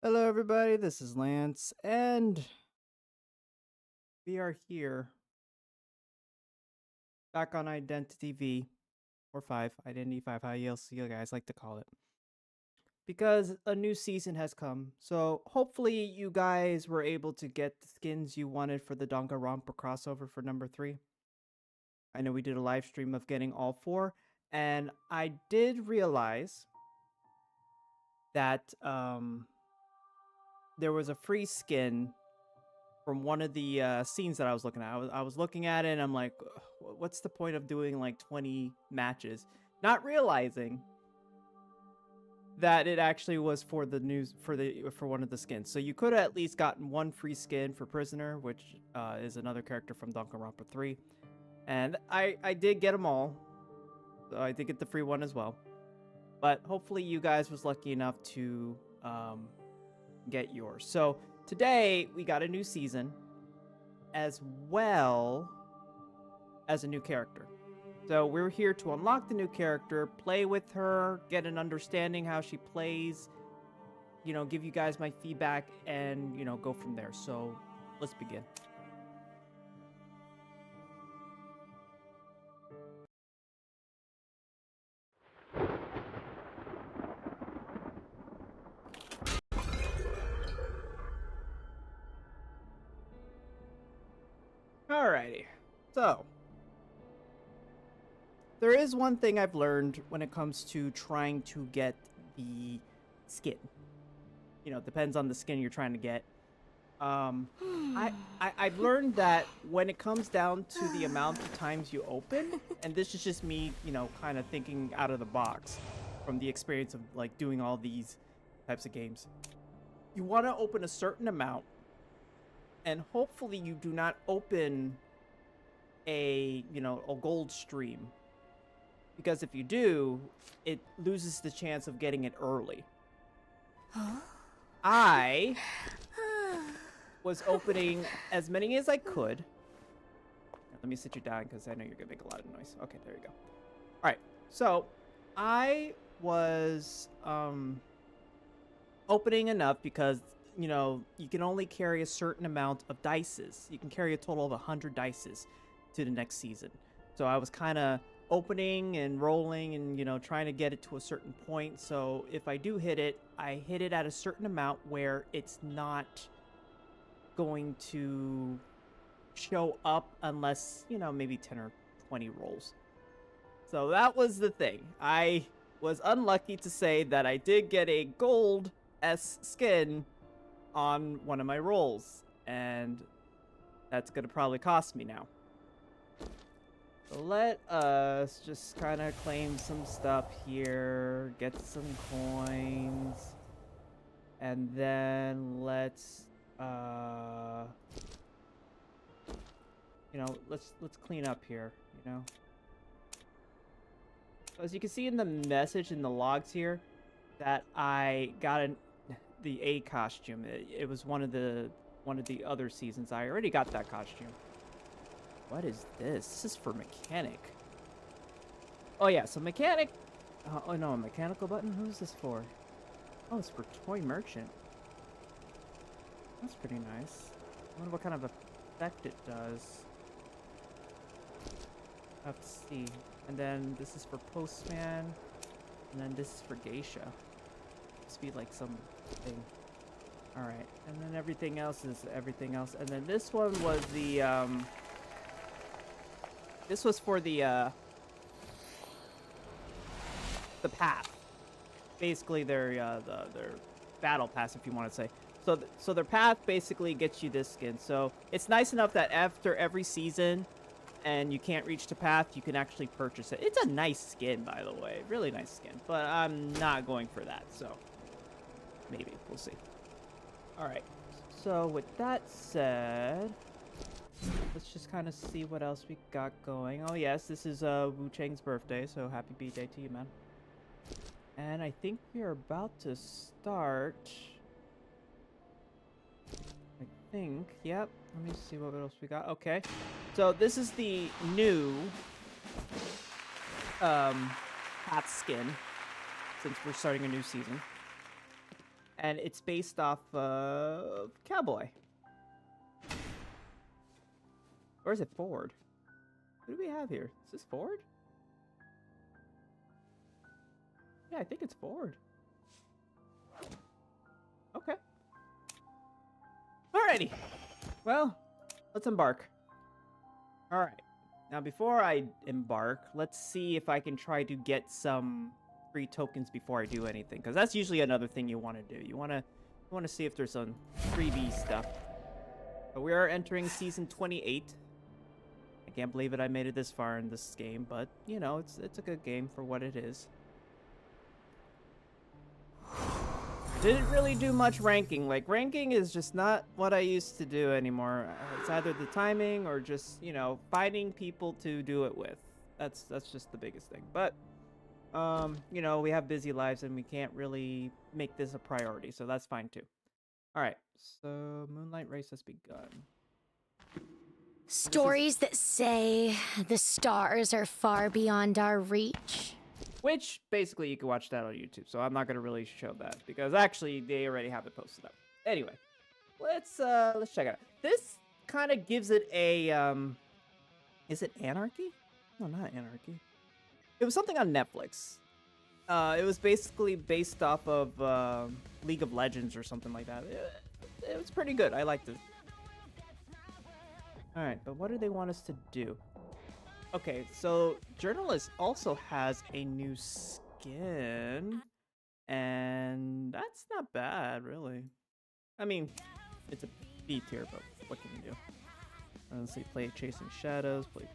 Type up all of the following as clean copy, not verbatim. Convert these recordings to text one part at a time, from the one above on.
Hello, everybody. This is Lance, and we are here back on Identity V or 5, Identity 5, how you guys like to call it, because a new season has come. So, hopefully, you guys were able to get the skins you wanted for the Danganronpa crossover for number 3. I know we did a live stream of getting all 4, and I did realize that there was a free skin from one of the scenes that I was looking at. I was looking at it and I'm like, what's the point of doing like 20 matches? Not realizing that it actually was for the news for one of the skins. So you could have at least gotten one free skin for Prisoner, which is another character from Danganronpa 3. And I did get them all. So I did get the free one as well. But hopefully you guys was lucky enough to get yours. So today we got a new season, as well as a new character. So we're here to unlock the new character, play with her, get an understanding how she plays, give you guys my feedback, and, go from there. So let's begin. Alrighty. So there is one thing I've learned when it comes to trying to get the skin. Depends on the skin you're trying to get. I've learned that when it comes down to the amount of times you open, and this is just me, kind of thinking out of the box from the experience of like doing all these types of games. You want to open a certain amount, and hopefully you do not open a gold stream, because if you do, it loses the chance of getting it early. I was opening as many as I could. Let me sit you down because I know you're gonna make a lot of noise. Okay, there you go. All right, so I was opening enough because you can only carry a certain amount of dices. You can carry a total of 100 dices to the next season. So I was kind of opening and rolling and trying to get it to a certain point. So if I do hit it, I hit it at a certain amount where it's not going to show up unless maybe 10 or 20 rolls. So that was the thing. I was unlucky to say that I did get a gold S skin on one of my rolls, and that's gonna probably cost me now. So let us just kind of claim some stuff here, get some coins, and then let's let's clean up here, As you can see in the message in the logs here, that I got the A costume. It was one of the other seasons. I already got that costume. What is this? This is for mechanic. Oh yeah, so mechanic. Oh no, a mechanical button. Who's this for? Oh, it's for toy merchant. That's pretty nice. I wonder what kind of effect it does. I have to see. And then this is for postman, and then this is for geisha. Must be like some thing. All right, and then everything else is everything else. And then this one was the this was for the path. Basically, their battle pass, if you want to say. So their path basically gets you this skin. So it's nice enough that after every season, and you can't reach the path, you can actually purchase it. It's a nice skin, by the way, really nice skin. But I'm not going for that, so maybe we'll see. All right. So with that said, let's just kind of see what else we got going. Oh yes, this is Wu Chang's birthday, so happy birthday to you, man. And I think we are about to start. I think, yep. Let me see what else we got. Okay, so this is the new path skin, since we're starting a new season. And it's based off of Cowboy. Or is it Ford? What do we have here? Is this Ford? Yeah, I think it's Ford. Okay. Alrighty. Well, let's embark. Alright. Now, before I embark, let's see if I can try to get some free tokens before I do anything. Because that's usually another thing you want to do. You want to see if there's some freebie stuff. But we are entering Season 28. I can't believe it. I made it this far in this game. But, you know, it's a good game for what it is. Didn't really do much ranking. Like, ranking is just not what I used to do anymore. It's either the timing or just, you know, finding people to do it with. That's just the biggest thing. But, you know, we have busy lives and we can't really make this a priority. So that's fine too. All right. So Moonlight Race has begun. Stories that say the stars are far beyond our reach. Which, basically, you can watch that on YouTube, so I'm not going to really show that, because actually, they already have it posted up. Anyway, let's check it out. This kind of gives it a, is it Anarchy? No, not Anarchy. It was something on Netflix. It was basically based off of, League of Legends or something like that. It was pretty good. I liked it. Alright, but what do they want us to do? Okay, so Journalist also has a new skin, and that's not bad, really. I mean, it's a B tier, but what can you do? Let's see, play Chasing Shadows, play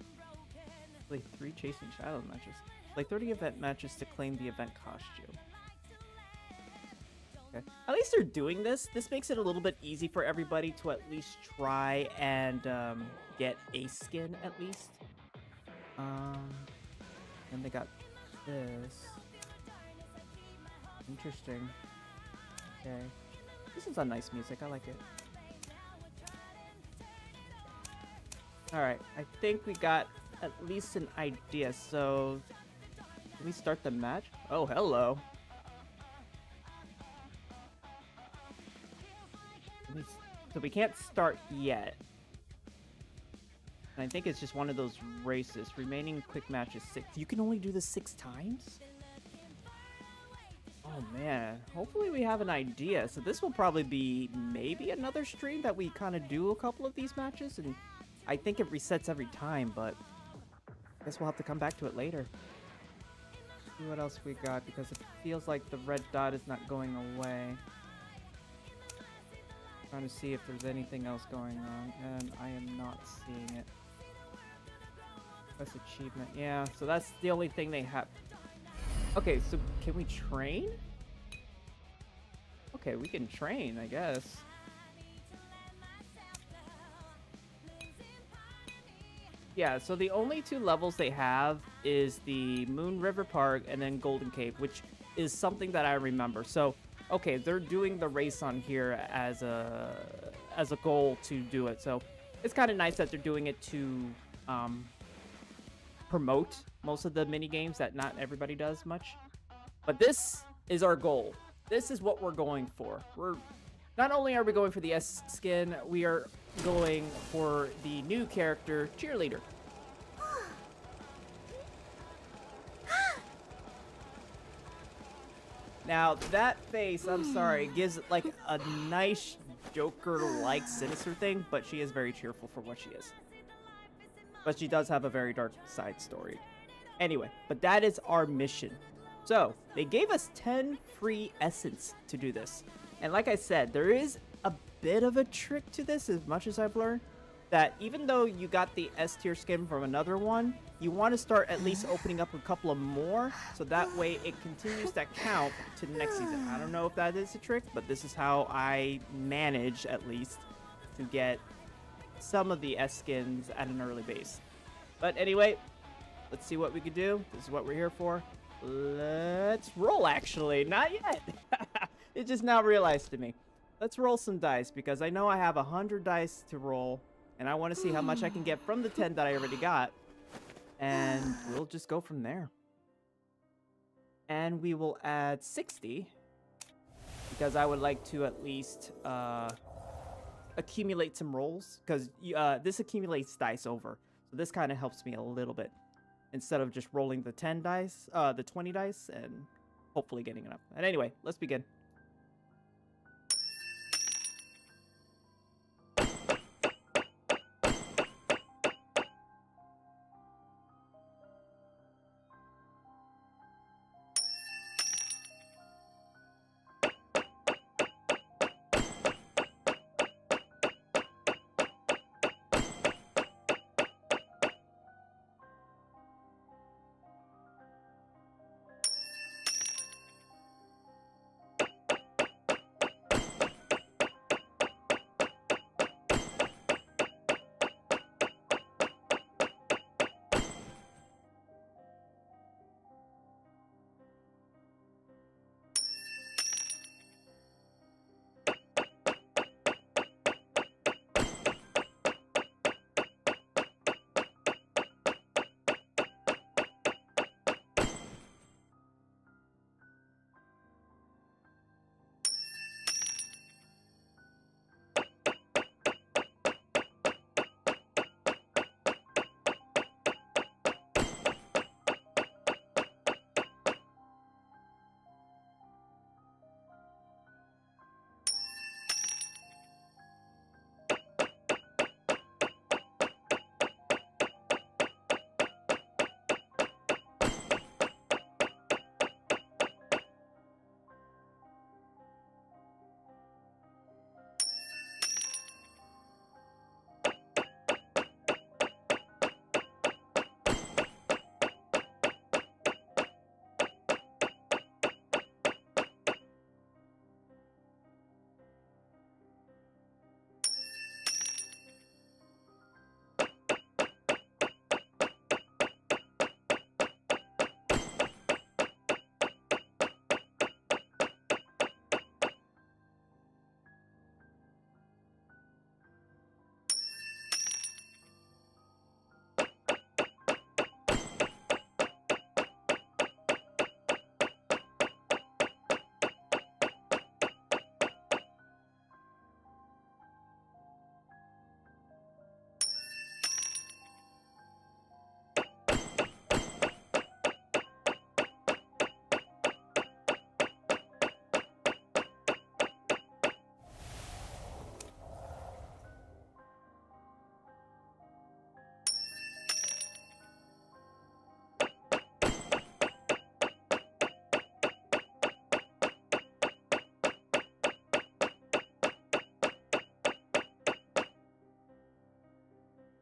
3 Chasing Shadows matches. Play 30 event matches to claim the event costume. Okay, at least they're doing this. This makes it a little bit easy for everybody to at least try and get a skin, at least. And they got this. Interesting. Okay. This is a nice music. I like it. Alright. I think we got at least an idea. So, can we start the match? Oh, hello. So we can't start yet. And I think it's just one of those races. Remaining quick match is 6. You can only do this 6 times? Oh man. Hopefully we have an idea. So this will probably be maybe another stream that we kind of do a couple of these matches. And I think it resets every time, but I guess we'll have to come back to it later. See what else we got, because it feels like the red dot is not going away. Trying to see if there's anything else going on, and I am not seeing it. That's achievement. Yeah, so that's the only thing they have. Okay, so can we train? Okay, we can train, I guess. Yeah, so the only 2 levels they have is the Moon River Park and then Golden Cave, which is something that I remember. So, okay, they're doing the race on here as a goal to do it. So it's kind of nice that they're doing it to promote most of the mini games that not everybody does much. But this is our goal. This is what we're going for. We're not only are we going for the S skin, we are going for the new character, Cheerleader. Now, that face, I'm sorry, gives it like a nice Joker-like sinister thing, but she is very cheerful for what she is. But she does have a very dark side story. Anyway, but that is our mission. So, they gave us 10 free essence to do this. And like I said, there is a bit of a trick to this, as much as I've learned, that even though you got the S tier skin from another one, you want to start at least opening up a couple of more, so that way it continues that count to the next season. I don't know if that is a trick, but this is how I manage, at least, to get some of the S skins at an early base. But anyway, let's see what we can do. This is what we're here for. Let's roll, actually. Not yet. It just now realized to me. Let's roll some dice, because I know I have 100 dice to roll, and I want to see how much I can get from the 10 that I already got. And we'll just go from there. And we will add 60 because I would like to at least accumulate some rolls, because this accumulates dice over. So this kind of helps me a little bit instead of just rolling the 10 dice, the 20 dice, and hopefully getting enough. And anyway, let's begin.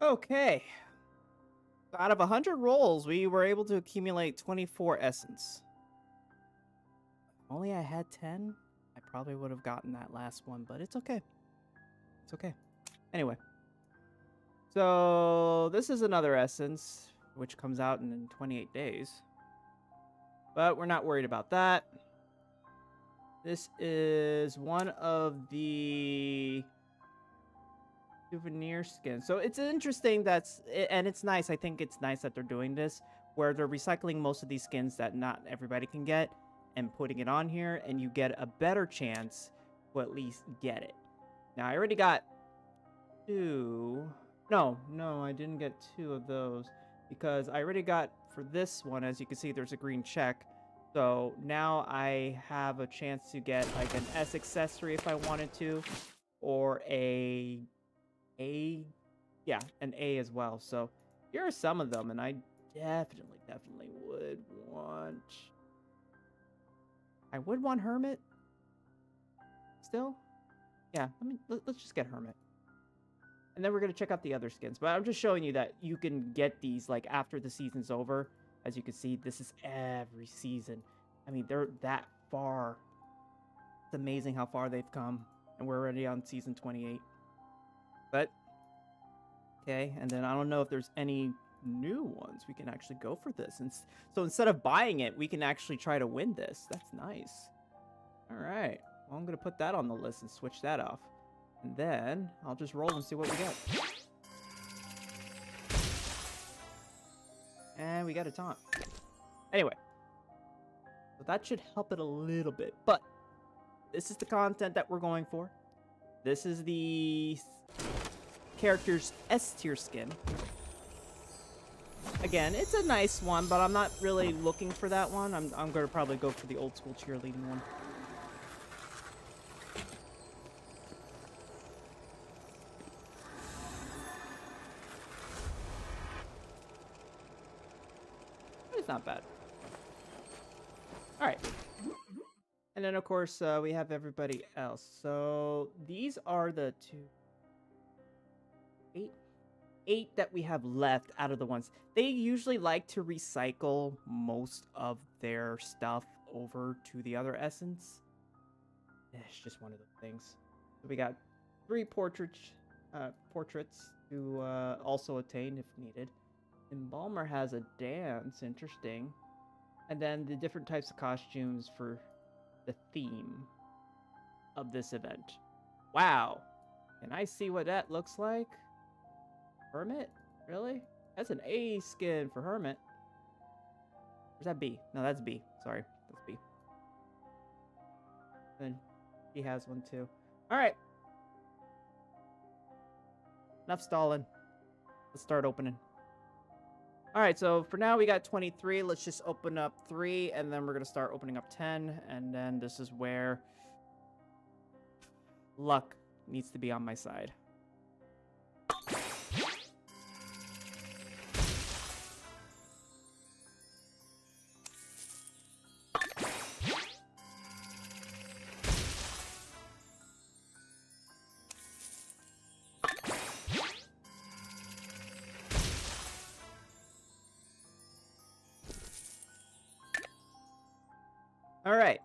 Okay. Out of 100 rolls, we were able to accumulate 24 essence. If only I had 10, I probably would have gotten that last one, but it's okay. It's okay. Anyway. So, this is another essence, which comes out in 28 days. But we're not worried about that. This is one of the souvenir skins. So it's interesting and it's nice. I think it's nice that they're doing this, where they're recycling most of these skins that not everybody can get and putting it on here, and you get a better chance to at least get it. Now, I already got 2. No, I didn't get 2 of those because I already got, for this one, as you can see, there's a green check. So now I have a chance to get like an S accessory if I wanted to, or an A as well. So here are some of them, and I definitely would want. I would want Hermit still. Yeah, I mean, let's just get Hermit. And then we're going to check out the other skins. But I'm just showing you that you can get these like after the season's over. As you can see, this is every season. I mean, they're that far. It's amazing how far they've come. And we're already on season 28. But, okay. And then I don't know if there's any new ones we can actually go for this. And so instead of buying it, we can actually try to win this. That's nice. All right. Well, I'm going to put that on the list and switch that off. And then I'll just roll and see what we get. And we got a taunt. Anyway. So that should help it a little bit. But this is the content that we're going for. This is the character's S tier skin. Again, it's a nice one, but I'm not really looking for that one. I'm gonna probably go for the old school cheerleading one. It's not bad. All right. And then, of course, we have everybody else. So these are the 8 that we have left out of the ones. They usually like to recycle most of their stuff over to the other essence. It's just one of those things. So we got 3 portraits to also attain if needed. Embalmer has a dance, interesting. And then the different types of costumes for the theme of this event. Wow. Can I see what that looks like? Hermit? Really? That's an A skin for Hermit. Where's that B? No, that's B. Sorry. That's B. And he has one too. Alright. Enough stalling. Let's start opening. Alright, so for now we got 23. Let's just open up 3, and then we're going to start opening up 10. And then this is where luck needs to be on my side. All right,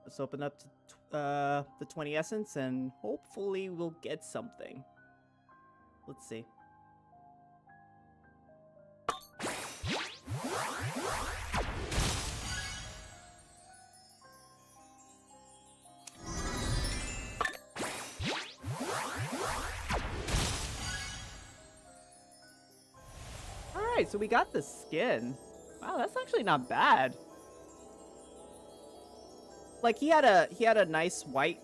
let's open up to the 20 essence, and hopefully we'll get something. Let's see. All right, so we got the skin. Wow, that's actually not bad. Like he had a nice white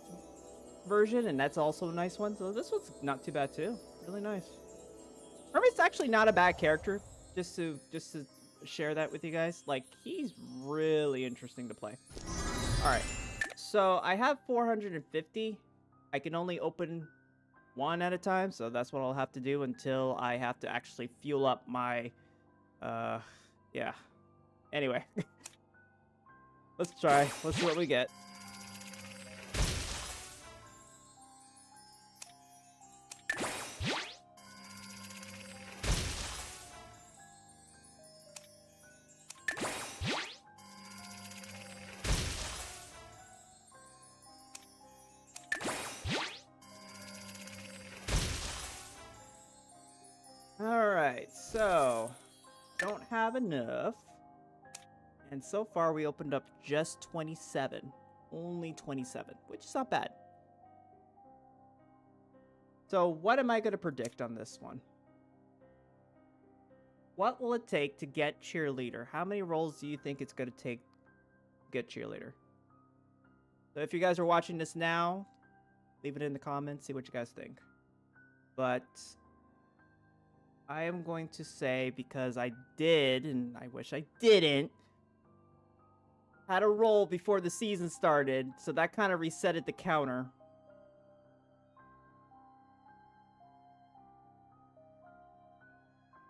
version, and that's also a nice one. So this one's not too bad too. Really nice. Hermit's actually not a bad character. Just to share that with you guys. Like he's really interesting to play. All right. So I have 450. I can only open 1 at a time, so that's what I'll have to do until I have to actually fuel up my yeah. Anyway. Let's try. Let's see what we get. All right, so don't have enough. And so far, we opened up just 27. Only 27, which is not bad. So what am I going to predict on this one? What will it take to get cheerleader? How many rolls do you think it's going to take to get cheerleader? So if you guys are watching this now, leave it in the comments, see what you guys think. But I am going to say, because I did, and I wish I didn't, had a roll before the season started, so that kind of resetted the counter.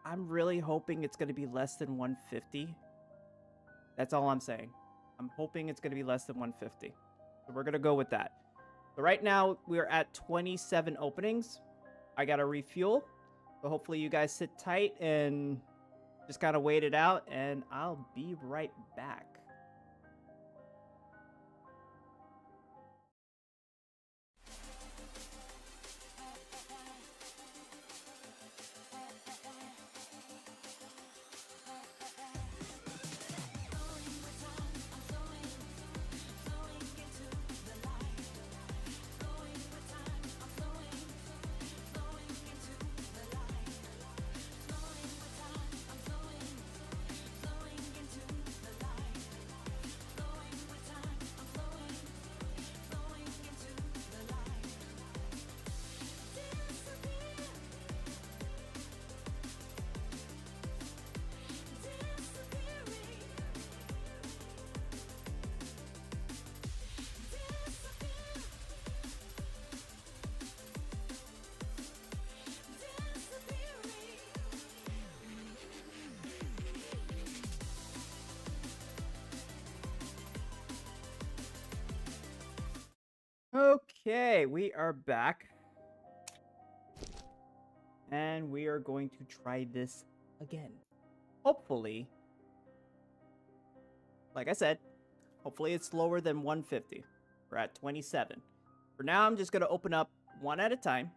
I'm really hoping it's going to be less than 150. That's all I'm saying. I'm hoping it's going to be less than 150. So we're going to go with that. So right now, we're at 27 openings. I got to refuel. So hopefully you guys sit tight and just kind of wait it out, and I'll be right back. Okay, we are back. And we are going to try this again. Hopefully, like I said, hopefully it's lower than 150. We're at 27. For now, I'm just going to open up one at a time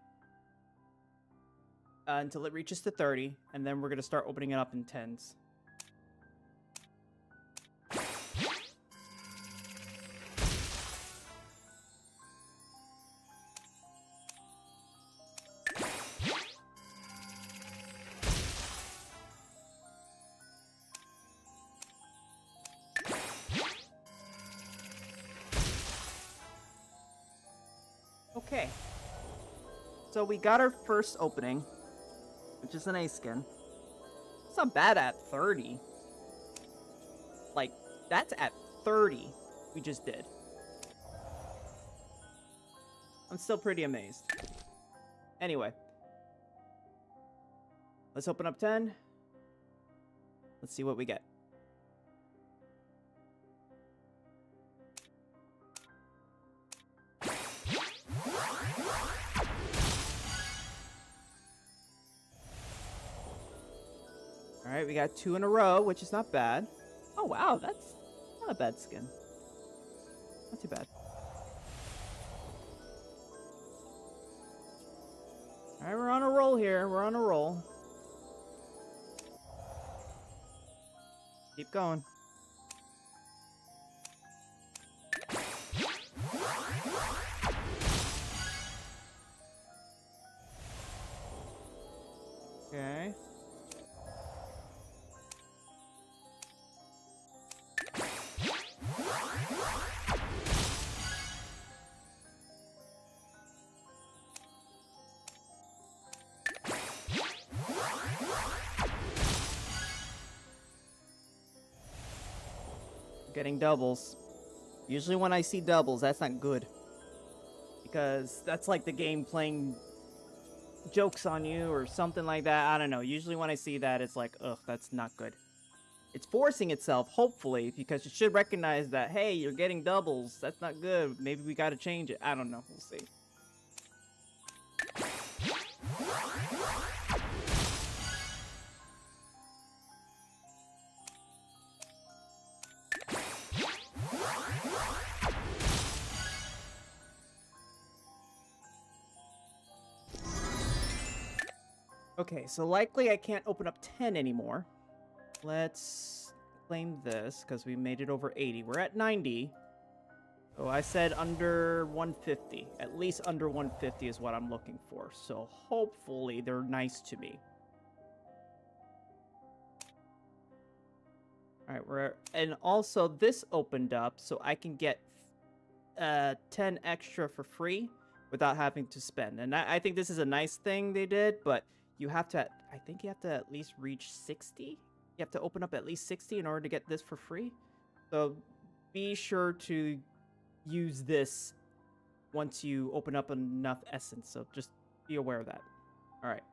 until it reaches to 30, and then we're going to start opening it up in tens. Okay, so we got our first opening, which is an A skin. It's not bad at 30. Like, that's at 30 we just did. I'm still pretty amazed. Anyway, let's open up 10. Let's see what we get. All right, we got 2 in a row, which is not bad. Oh, wow, that's not a bad skin. Not too bad. All right, we're on a roll here. We're on a roll. Keep going. Okay. Getting doubles. Usually when I see doubles, that's not good. Because that's like the game playing jokes on you or something like that. I don't know. Usually when I see that, it's like, ugh, that's not good. It's forcing itself, hopefully, because it should recognize that, hey, you're getting doubles. That's not good. Maybe we gotta change it. I don't know. We'll see. Okay, so likely I can't open up 10 anymore. Let's claim this, because we made it over 80. We're at 90. So I said under 150. At least under 150 is what I'm looking for. So hopefully they're nice to me. Alright, and also this opened up so I can get 10 extra for free without having to spend. And I think this is a nice thing they did, but you have to, I think you have to at least reach 60. You have to open up at least 60 in order to get this for free. So be sure to use this once you open up enough essence. So just be aware of that. All right.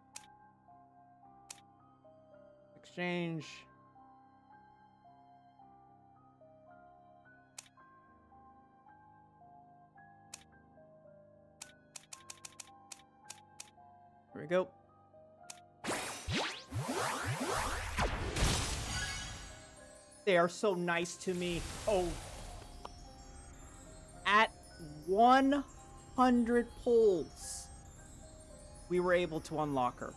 Exchange. Here we go. They are so nice to me. Oh. At 100 pulls, we were able to unlock her.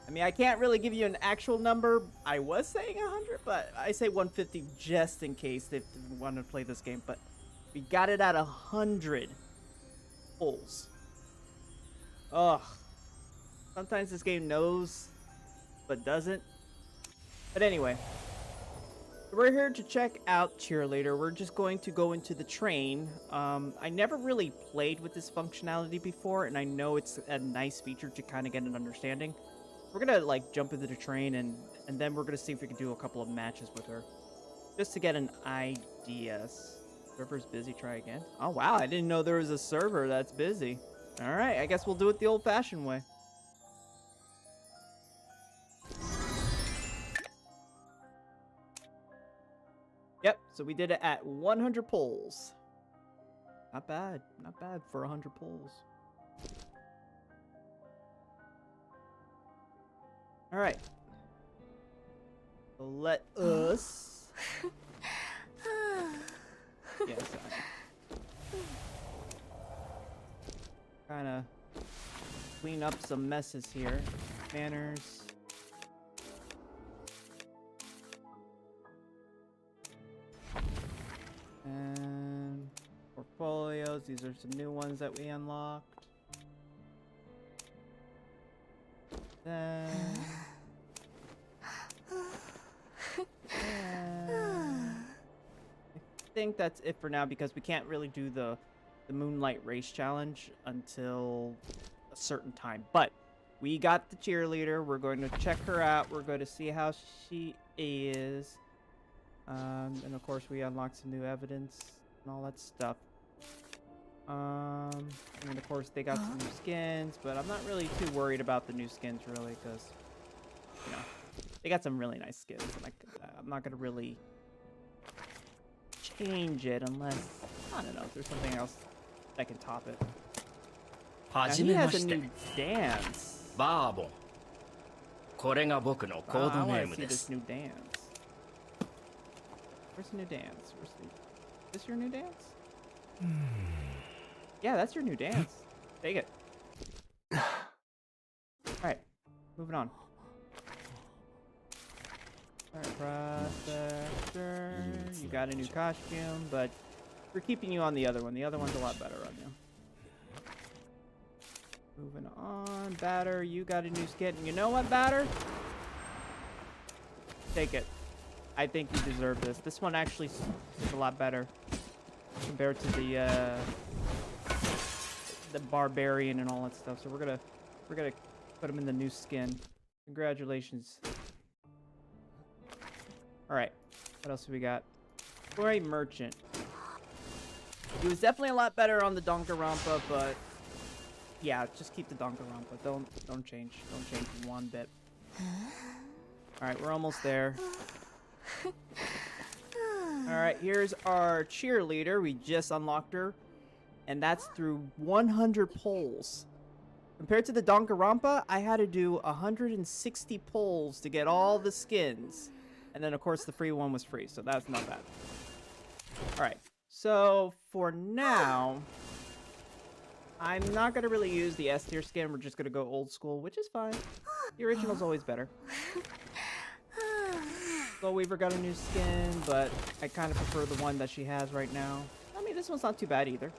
I mean, I can't really give you an actual number. I was saying 100, but I say 150 just in case they want to play this game. But we got it at 100 pulls. Ugh. Sometimes this game knows, but doesn't. But anyway. We're here to check out Cheerleader. We're just going to go into the train. I never really played with this functionality before, and I know it's a nice feature to kind of get an understanding. We're gonna like jump into the train, and then we're gonna see if we can do a couple of matches with her, just to get an idea. Server's busy. Try again. Oh wow, I didn't know there was a server that's busy. All right, I guess we'll do it the old-fashioned way. Yep, so we did it at 100 pulls. Not bad. Not bad for 100 pulls. All right. So let us. Yes. Kind of clean up some messes here. Manners. And portfolios. These are some new ones that we unlocked. Then. I think that's it for now because we can't really do the Moonlight Race Challenge until a certain time. But we got the cheerleader. We're going to check her out. We're going to see how she is. And of course we unlocked some new evidence and all that stuff. And of course they got some new skins, but I'm not really too worried about the new skins really because, you know, they got some really nice skins. And I'm not going to really change it unless, I don't know, if there's something else that can top it. Now, he has a new dance. Barbon. これが僕のコード I ネ want ー to ム see で this す。 new dance. Where's the new dance? Is this your new dance? Yeah, that's your new dance. Take it. Alright, moving on. Alright, Prospector. You got a new costume, but we're keeping you on the other one. The other one's a lot better on you. Moving on. Batter, you got a new skin. You know what, Batter? Take it. I think you deserve this. This one actually is a lot better compared to the barbarian and all that stuff. So we're gonna put him in the new skin. Congratulations. All right. What else do we got? Toy merchant. He was definitely a lot better on the Danganronpa, but yeah, just keep the Danganronpa. Don't change. Don't change one bit. All right, we're almost there. All right, here's our cheerleader. We just unlocked her, and that's through 100 pulls. Compared to the Danganronpa, I had to do 160 pulls to get all the skins. And then, of course, the free one was free, so that's not bad. All right, so for now, I'm not going to really use the S tier skin. We're just going to go old school, which is fine. The original's always better. Soul Weaver got a new skin, but I kind of prefer the one that she has right now. I mean, this one's not too bad either.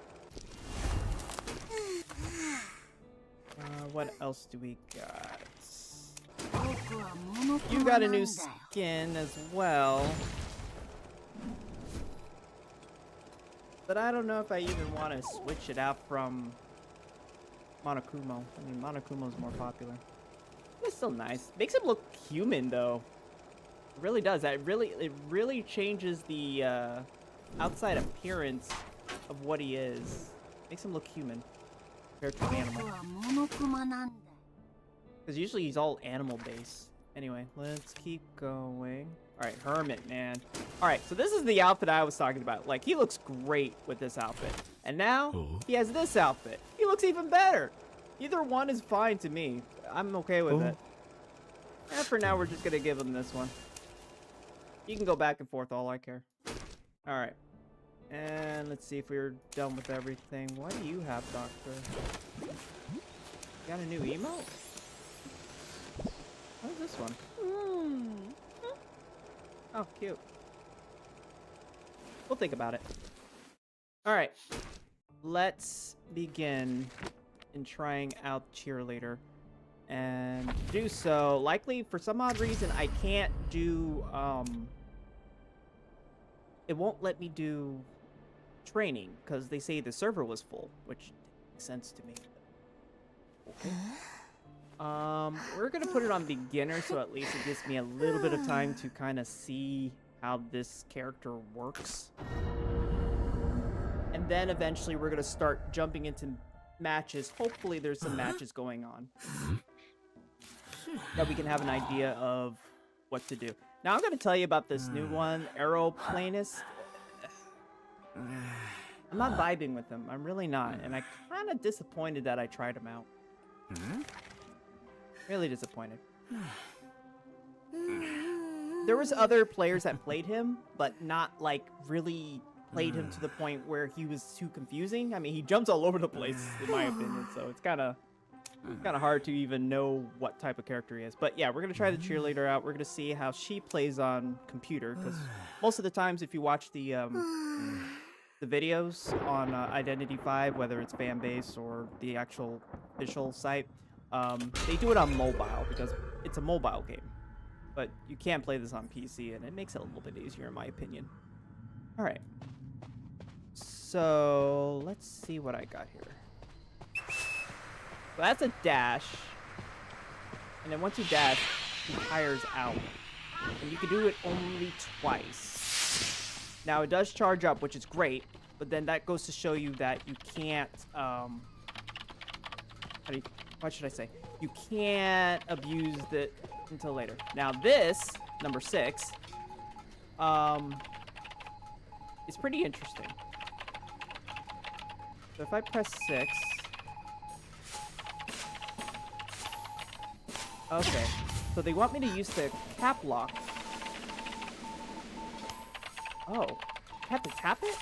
What else do we got? You got a new skin as well. But I don't know if I even want to switch it out from Monokumo. I mean, Monokumo's more popular. It's still nice. Makes him look human, though. It really does. It really changes the outside appearance of what he is. Makes him look human compared to an animal. Because usually he's all animal based. Anyway, let's keep going. All right, Hermit, man. All right, so this is the outfit I was talking about. Like, he looks great with this outfit. And now he has this outfit. He looks even better. Either one is fine to me. I'm okay with it. And for now, we're just going to give him this one. You can go back and forth, all I care. All right. And let's see if we're done with everything. What do you have, Doctor? You got a new emote? What is this one? Oh, cute. We'll think about it. All right. Let's begin in trying out Cheerleader. And to do so, likely for some odd reason, I can't do, it won't let me do training because they say the server was full, which makes sense to me. Okay. We're gonna put it on beginner, so at least it gives me a little bit of time to kind of see how this character works. And then eventually we're gonna start jumping into matches. Hopefully there's some matches going on that we can have an idea of what to do. Now I'm gonna tell you about this new one, Aeroplanus. I'm not vibing with him. I'm really not. And I kind of disappointed that I tried him out. Really disappointed. There was other players that played him, but not like really played him to the point where he was too confusing. I mean, he jumps all over the place, in my opinion. So it's kind of hard to even know what type of character he is. But yeah, we're gonna try the cheerleader out. We're gonna see how she plays on computer, because most of the times, if you watch the videos on Identity 5, whether it's fan base or the actual official site, they do it on mobile because it's a mobile game. But you can't play this on PC, and it makes it a little bit easier, in my opinion. All right. So let's see what I got here. So that's a dash. And then once you dash, he tires out. And you can do it only twice. Now, it does charge up, which is great. But then that goes to show you that you can't... what should I say? You can't abuse it until later. Now this, number 6, is pretty interesting. So if I press 6... Okay, so they want me to use the cap lock. Oh, I have to tap it?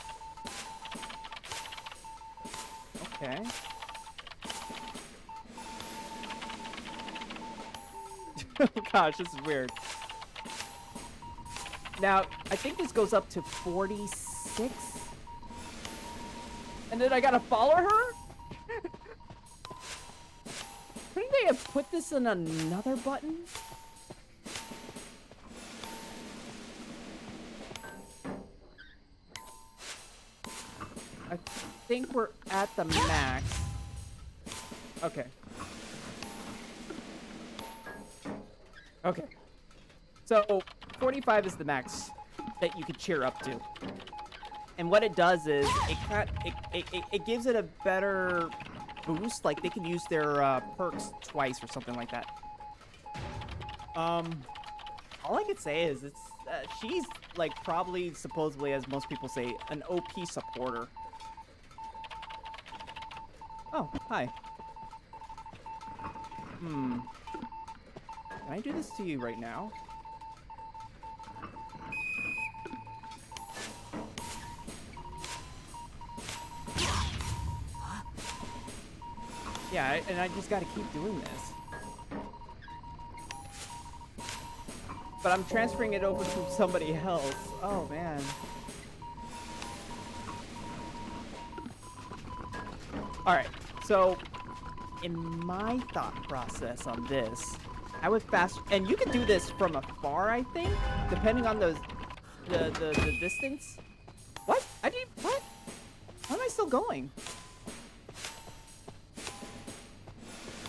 Okay. Oh gosh, this is weird. Now, I think this goes up to 46. And then I gotta follow her? Couldn't they have put this in another button? I think we're at the max. Okay. Okay. So, 45 is the max that you could cheer up to. And what it does is, it gives it a better boost. Like, they can use their perks twice or something like that. All I could say is, it's she's, like, probably, supposedly, as most people say, an OP supporter. Oh, hi. Can I do this to you right now? Yeah, and I just gotta keep doing this. But I'm transferring it over to somebody else. Oh, man. Alright, so in my thought process on this, I would fast, and you can do this from afar, I think, depending on the distance. What? What? How am I still going?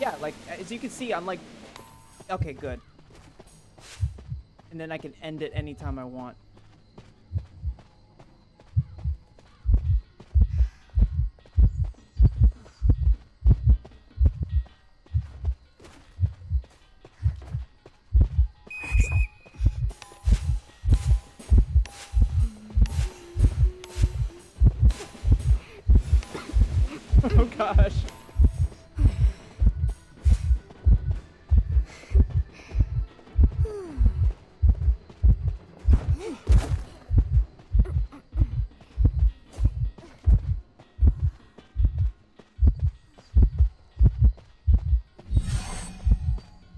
Yeah, like, as you can see, I'm like, okay, good. And then I can end it anytime I want. Oh gosh.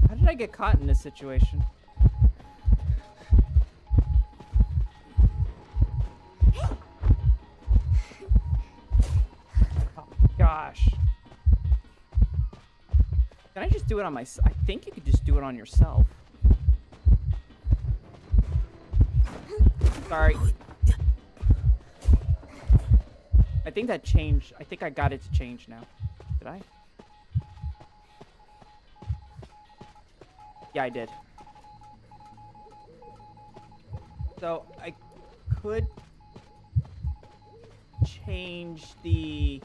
How did I get caught in this situation? Gosh. Can I just do it on my... I think you could just do it on yourself. Sorry. I think that changed. I think I got it to change now. Did I? Yeah, I did. So, I could change the...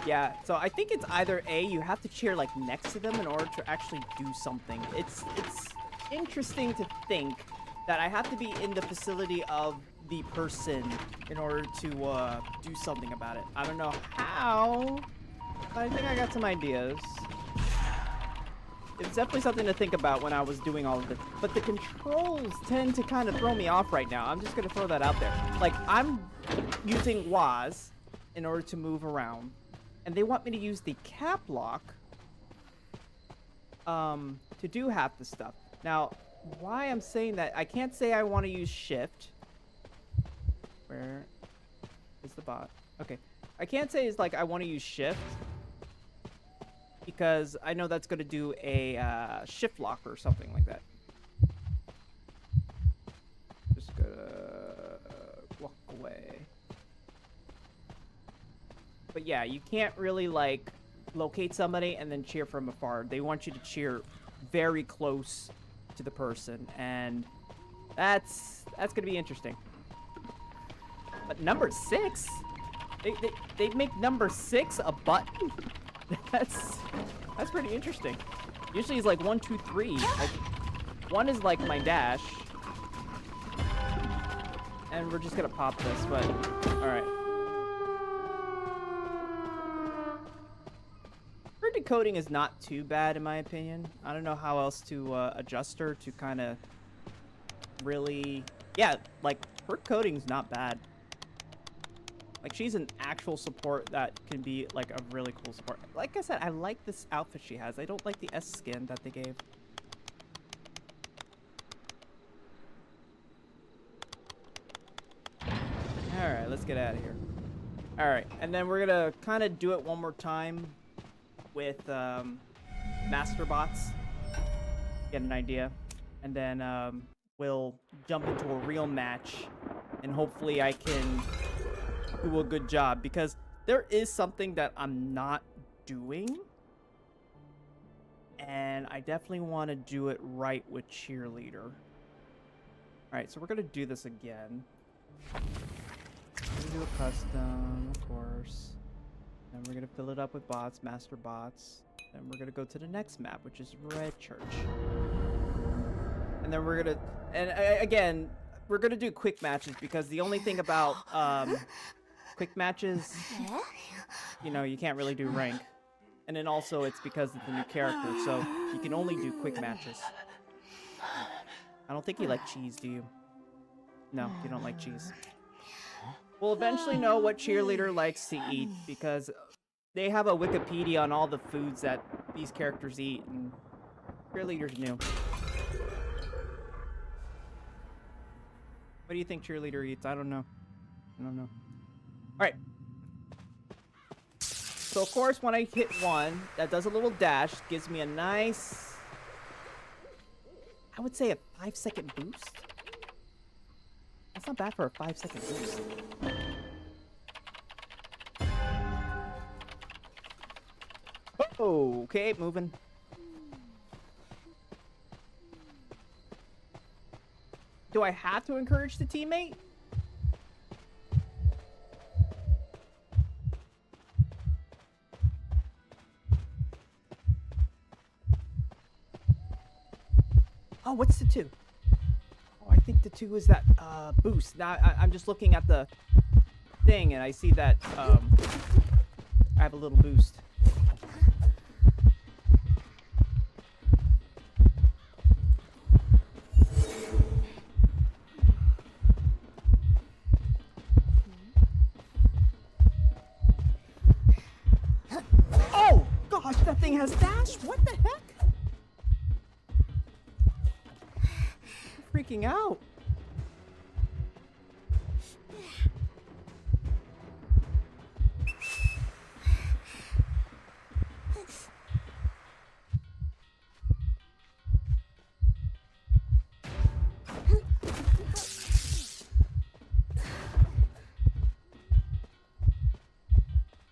Yeah, so I think it's either A, you have to cheer like next to them in order to actually do something. It's interesting to think that I have to be in the facility of the person in order to do something about it. I don't know how, but I think I got some ideas. It's definitely something to think about when I was doing all of this. But the controls tend to kind of throw me off right now. I'm just going to throw that out there. Like, I'm using WAS in order to move around. And they want me to use the cap lock to do half the stuff. Now, why I'm saying that, I can't say I want to use shift. Where is the bot? Okay. I can't say it's like I want to use shift, because I know that's going to do a shift lock or something like that. Just gonna walk away. But yeah, you can't really like locate somebody and then cheer from afar. They want you to cheer very close to the person, and that's going to be interesting. But number 6? They make number 6 a button? That's pretty interesting. Usually it's like 1, 2, 3. Like 1 is like my dash. And we're just gonna pop this, but alright. Her decoding is not too bad in my opinion. I don't know how else to adjust her to kind of really, yeah, like her coding's not bad. Like, she's an actual support that can be, like, a really cool support. Like I said, I like this outfit she has. I don't like the S skin that they gave. Alright, let's get out of here. Alright, and then we're gonna kind of do it one more time with, Master Bots. Get an idea. And then, we'll jump into a real match. And hopefully I can do a good job, because there is something that I'm not doing, and I definitely want to do it right with cheerleader. All right, so we're gonna do this again. We're gonna do a custom, of course, and we're gonna fill it up with bots, master bots. Then we're gonna go to the next map, which is Red Church, and then we're gonna, and again, we're gonna do quick matches, because the only thing about quick matches, you know, you can't really do rank. And then also it's because of the new character, so you can only do quick matches. I don't think you like cheese, do you? No, you don't like cheese. We'll eventually know what cheerleader likes to eat, because they have a Wikipedia on all the foods that these characters eat, and cheerleader's new. What do you think cheerleader eats? I don't know. I don't know. Alright. So, of course, when I hit 1, that does a little dash, gives me a nice, I would say a 5-second boost. That's not bad for a 5-second boost. Oh, okay, moving. Do I have to encourage the teammate? Oh, what's the 2? Oh, I think the 2 is that boost. Now I'm just looking at the thing and I see that I have a little boost. Oh gosh, that thing has dash. What the heck? Freaking out.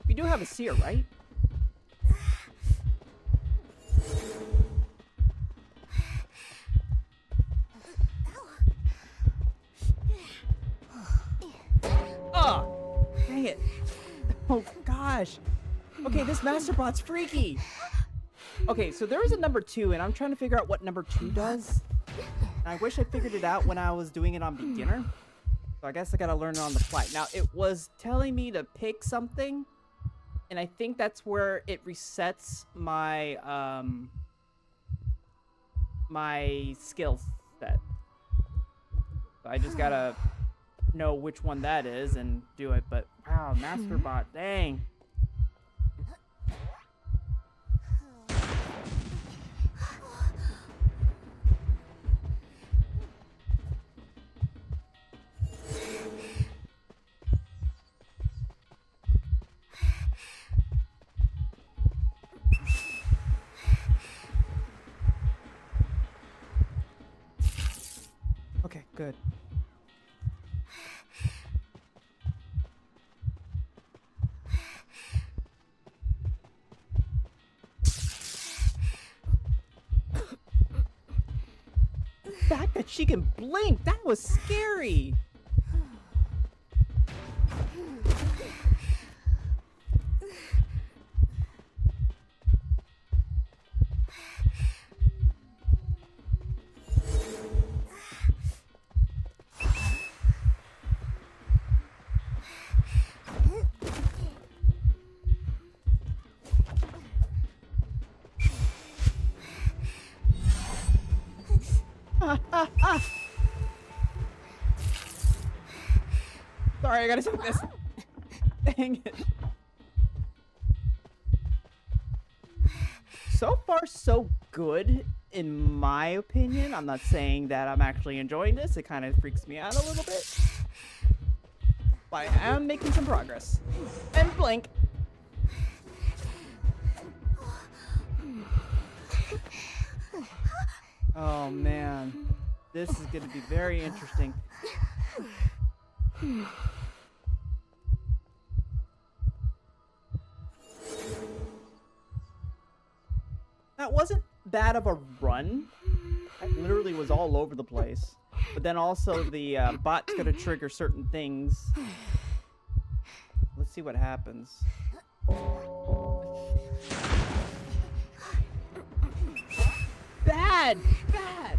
We do have a seer, right? Dang it. Oh gosh. Okay, this Masterbot's freaky. Okay, so there is a number 2, and I'm trying to figure out what number 2 does. I wish I figured it out when I was doing it on beginner. So I guess I gotta learn it on the fly. Now, it was telling me to pick something, and I think that's where it resets my, my skill set. So I just gotta know which one that is and do it, but wow, Master Bot, dang. Okay, good. The fact that she can blink, that was scary. Sorry, I gotta take this. Dang it. So far, so good, in my opinion. I'm not saying that I'm actually enjoying this. It kind of freaks me out a little bit. But I am making some progress. And blink. Oh, man. This is going to be very interesting. That wasn't bad of a run. I literally was all over the place. But then also the bot's gonna trigger certain things. Let's see what happens. Bad! Bad!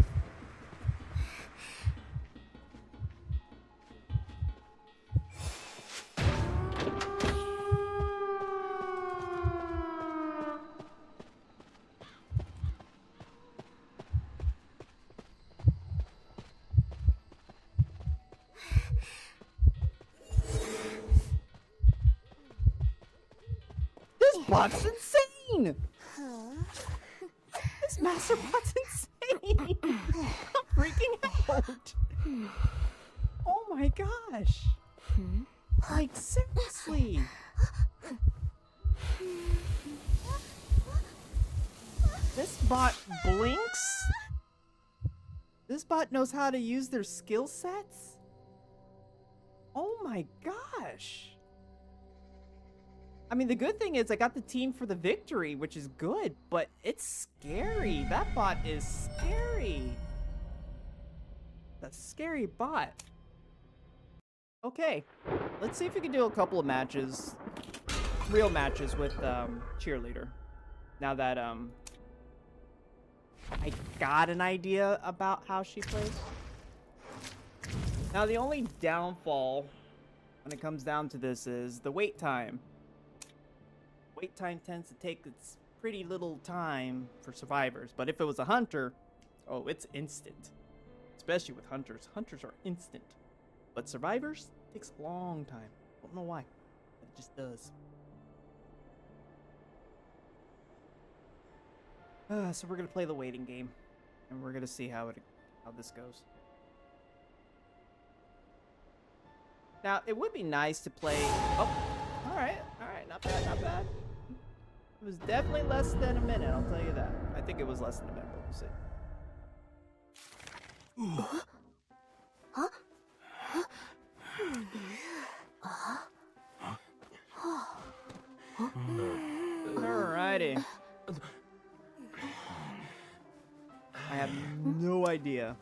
This bot's insane! This master bot's insane! I'm freaking out! Oh my gosh! Like, seriously! This bot blinks? This bot knows how to use their skill sets? Oh my gosh! I mean, the good thing is I got the team for the victory, which is good, but it's scary. That bot is scary. That's a scary bot. Okay, let's see if we can do a couple of matches, real matches with Cheerleader. Now that I got an idea about how she plays. Now the only downfall when it comes down to this is the wait time. Wait time tends to take its pretty little time for survivors, but if it was a hunter, oh, it's instant. Especially with hunters. Hunters are instant. But survivors takes a long time. Don't know why. It just does. So we're gonna play the waiting game, and we're gonna see how this goes. Now it would be nice to play. Oh, all right, not bad, not bad. It was definitely less than a minute, I'll tell you that. I think it was less than a minute, but we'll see. Huh? Alrighty. I have no idea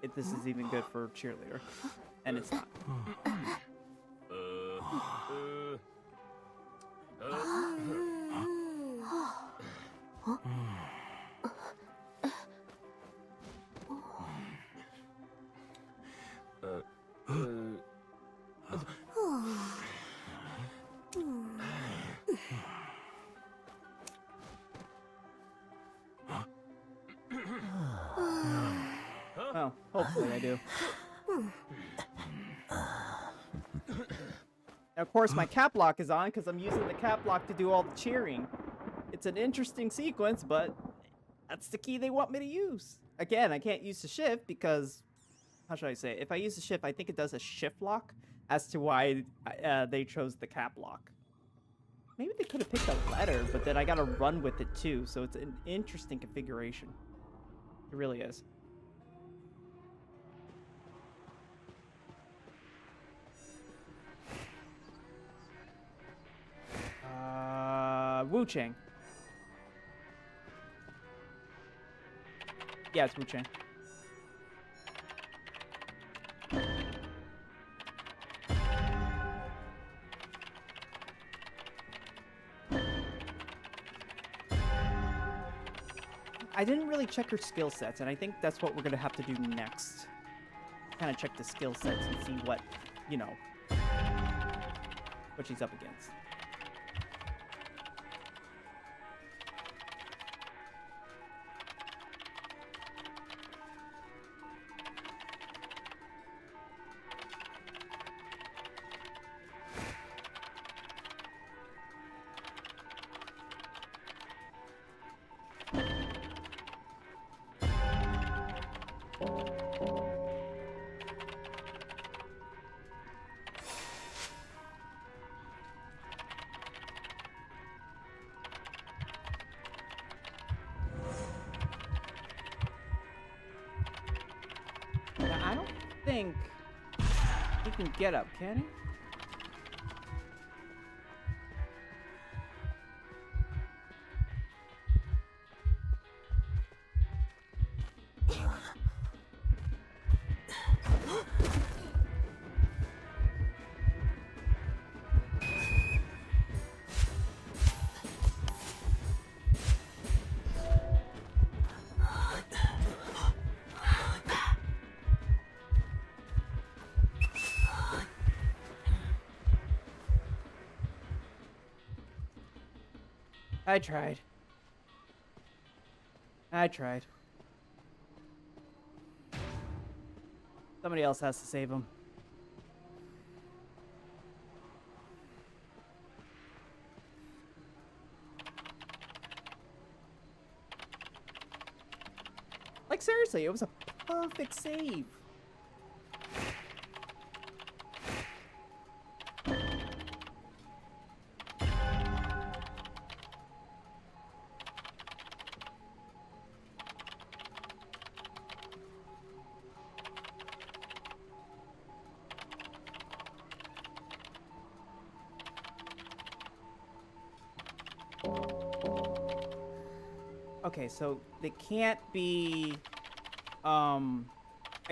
if this is even good for Cheerleader, and it's not. Hopefully I do. And of course, my cap lock is on because I'm using the cap lock to do all the cheering. It's an interesting sequence, but that's the key they want me to use. Again, I can't use the shift because, how should I say it? If I use the shift, I think it does a shift lock as to why they chose the cap lock. Maybe they could have picked a letter, but then I gotta run with it too, so it's an interesting configuration. It really is. Wu Chang. Yeah, it's Wu Chang. I didn't really check her skill sets, and I think that's what we're gonna have to do next. Kind of check the skill sets and see what, you know, what she's up against. Now, I don't think he can get up, can he? I tried. Somebody else has to save him. Like, seriously, it was a perfect save. Okay, so they can't be, I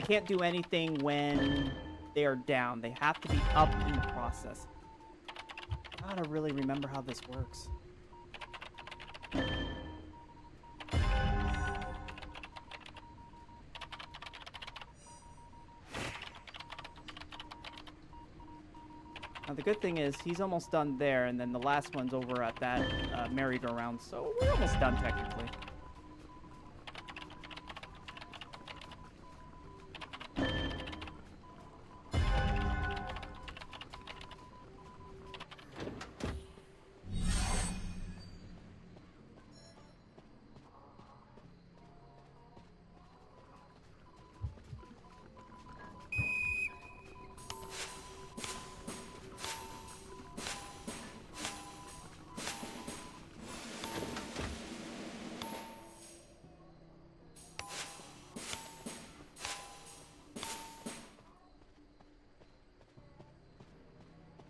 can't do anything when they are down. They have to be up in the process. I gotta really remember how this works. Now, the good thing is he's almost done there, and then the last one's over at that merry-go-round, so we're almost done technically.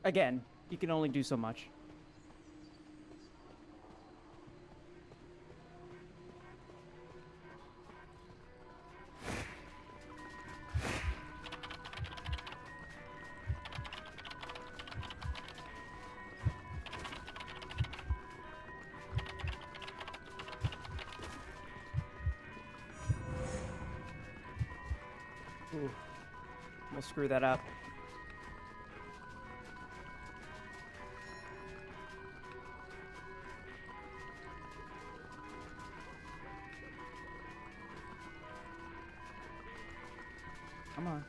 Again, you can only do so much. Ooh, we'll screw that up. Come on.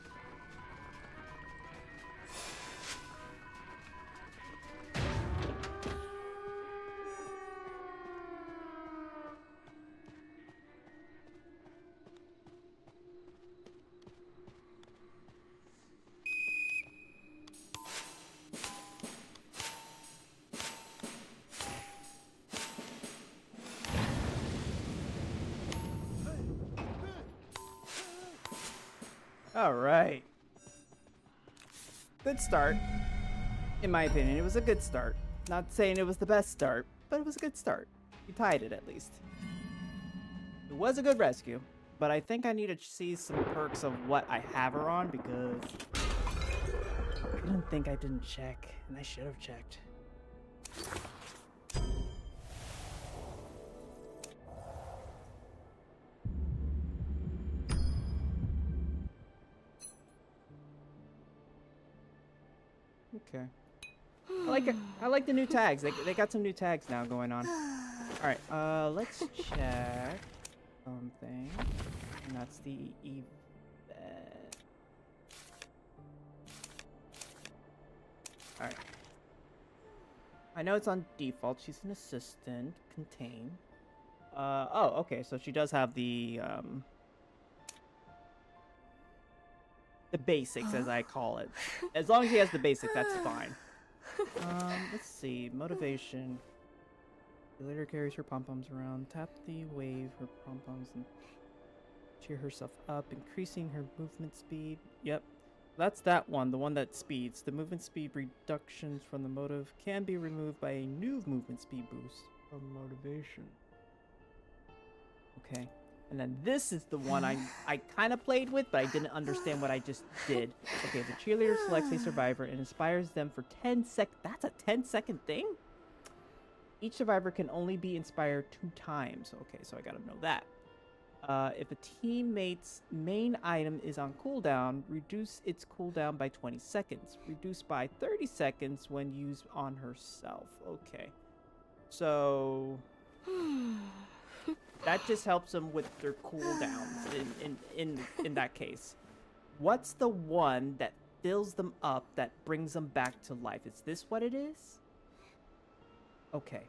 All right. Good start. In my opinion, it was a good start. Not saying it was the best start, but it was a good start. We tied it at least. It was a good rescue, but I think I need to see some perks of what I have her on because I didn't think I didn't check, and I should have checked. Okay. I like it. I like the new tags. They got some new tags now going on. All right. Let's check something. And that's the event. All right. I know it's on default. She's an assistant. Contain. Oh, okay. So she does have the basics, as I call it. As long as she has the basics, that's fine. Let's see. Motivation. The leader carries her pom-poms around. Tap the wave her pom-poms and cheer herself up, increasing her movement speed. Yep. That's that one, the one that speeds. The movement speed reductions from the motive can be removed by a new movement speed boost from motivation. Okay. And then this is the one I kind of played with, but I didn't understand what I just did. Okay, the cheerleader selects a survivor and inspires them for 10 seconds. That's a 10-second thing? Each survivor can only be inspired 2 times. Okay, so I gotta know that. If a teammate's main item is on cooldown, reduce its cooldown by 20 seconds. Reduce by 30 seconds when used on herself. Okay. So that just helps them with their cooldowns in that case. What's the one that fills them up that brings them back to life? Is this what it is? Okay.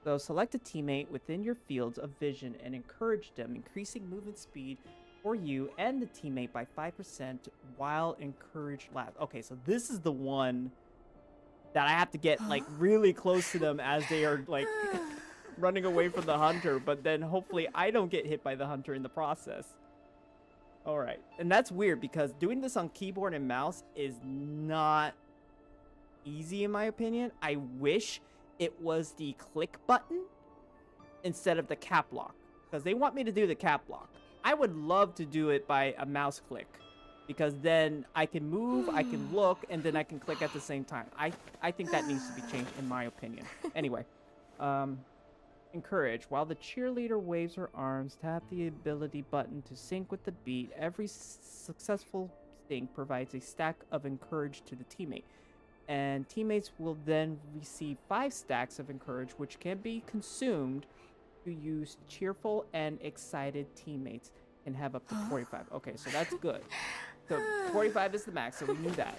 So select a teammate within your fields of vision and encourage them, increasing movement speed for you and the teammate by 5% while encouraged lasts. Okay, so this is the one that I have to get like really close to them as they are like running away from the hunter, but then hopefully I don't get hit by the hunter in the process. All right, and that's weird because doing this on keyboard and mouse is not easy in my opinion. I wish it was the click button instead of the cap lock because they want me to do the cap lock. I would love to do it by a mouse click because then I can move, I can look, and then I can click at the same time. I think that needs to be changed in my opinion. Anyway, encourage. While the cheerleader waves her arms, tap the ability button to sync with the beat. Every successful sync provides a stack of encourage to the teammate. And teammates will then receive 5 stacks of encourage, which can be consumed to use cheerful and excited teammates and have up to 45. Okay, so that's good. So 45 is the max, so we knew that.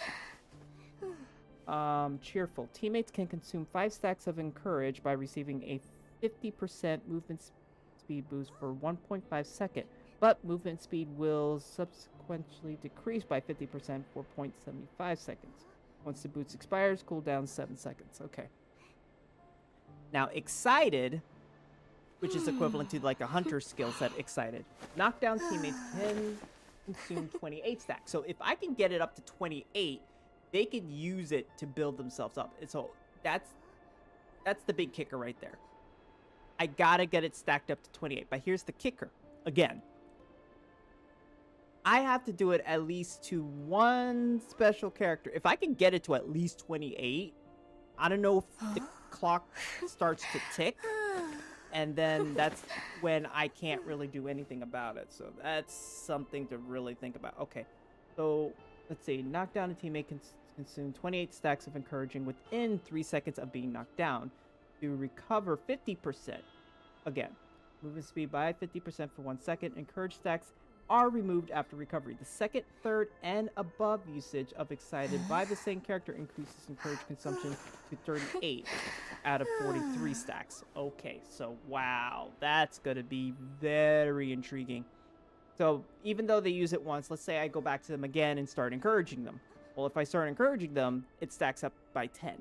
Cheerful. Teammates can consume 5 stacks of encourage by receiving a 50% movement speed boost for 1.5 seconds, but movement speed will subsequently decrease by 50% for 0.75 seconds. Once the boost expires, cooldown 7 seconds. Okay. Now, excited, which is equivalent to like a hunter skill set, excited. Knockdown teammates can consume 28 stacks. So if I can get it up to 28, they can use it to build themselves up. And so that's the big kicker right there. I gotta get it stacked up to 28. But here's the kicker. Again, I have to do it at least to one special character. If I can get it to at least 28, I don't know if the clock starts to tick. And then that's when I can't really do anything about it. So that's something to really think about. Okay, so let's see. Knock down a teammate can consume 28 stacks of encouraging within 3 seconds of being knocked down. To recover 50%. Again, movement speed by 50% for 1 second. Encourage stacks are removed after recovery. The second, third, and above usage of excited by the same character increases encourage consumption to 38 out of 43 stacks. Okay, so wow, that's gonna be very intriguing. So even though they use it once, let's say I go back to them again and start encouraging them. Well, if I start encouraging them, it stacks up by 10.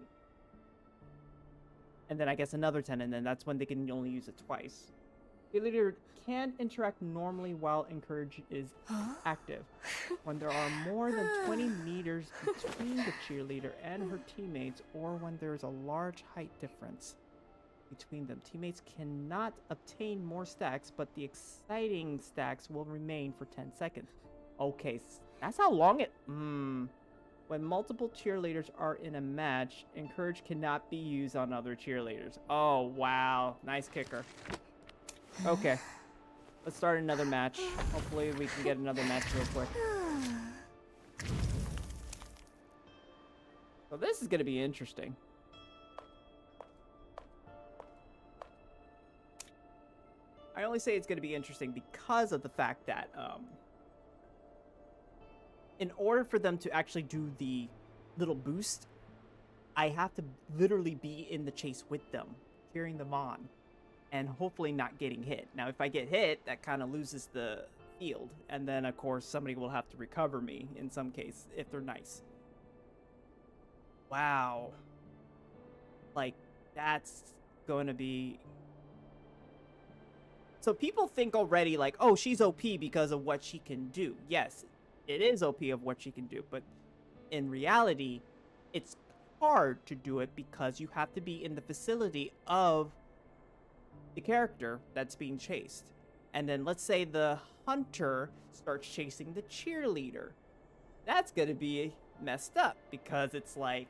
And then I guess another 10, and then that's when they can only use it twice. The leader can interact normally while encourage is active. When there are more than 20 meters between the cheerleader and her teammates, or when there is a large height difference between them, teammates cannot obtain more stacks, but the exciting stacks will remain for 10 seconds. Okay, that's how long it... When multiple cheerleaders are in a match, encourage cannot be used on other cheerleaders. Oh, wow. Nice kicker. Okay. Let's start another match. Hopefully we can get another match real quick. So this is going to be interesting. I only say it's going to be interesting because of the fact that in order for them to actually do the little boost, I have to literally be in the chase with them, cheering them on, and hopefully not getting hit. Now, if I get hit, that kind of loses the field, and then, of course, somebody will have to recover me in some case, if they're nice. Wow. Like, that's going to be... So people think already, like, oh, she's OP because of what she can do. Yes, it is OP of what she can do, but in reality, it's hard to do it because you have to be in the vicinity of the character that's being chased. And then let's say the hunter starts chasing the cheerleader. That's gonna be messed up because it's like,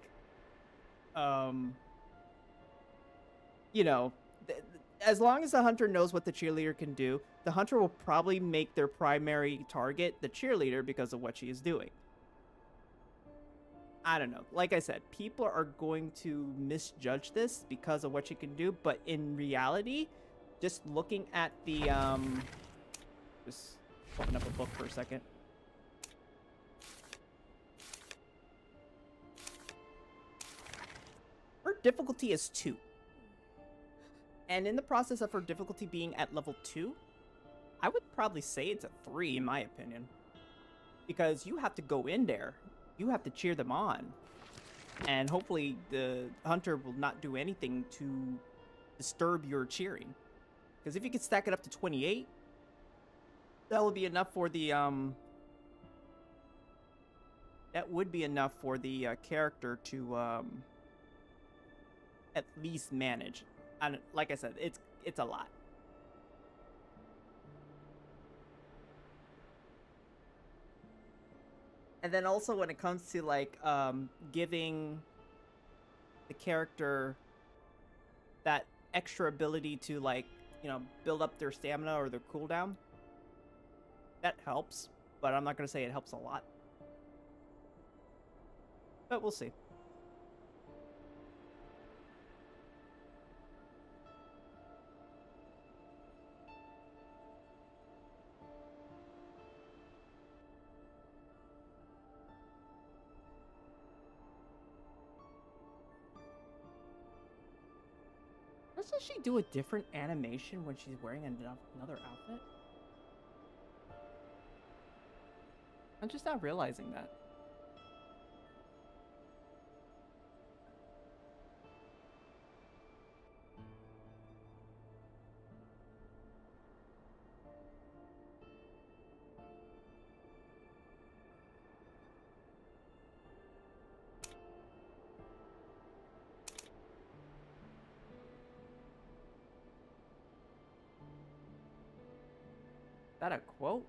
you know, as long as the hunter knows what the cheerleader can do, the hunter will probably make their primary target the cheerleader because of what she is doing. I don't know. Like I said, people are going to misjudge this because of what she can do, but in reality, just looking at the, just open up a book for a second. Her difficulty is 2. And in the process of her difficulty being at level 2, I would probably say it's a 3 in my opinion. Because you have to go in there. You have to cheer them on. And hopefully the hunter will not do anything to disturb your cheering. Because if you could stack it up to 28, that would be enough for the, that would be enough for the character to, at least manage. And like I said, it's a lot. And then also when it comes to like giving the character that extra ability to like, you know, build up their stamina or their cooldown, that helps, but I'm not going to say it helps a lot. But we'll see. Doesn't she do a different animation when she's wearing another outfit? I'm just not realizing that. Is that a quote?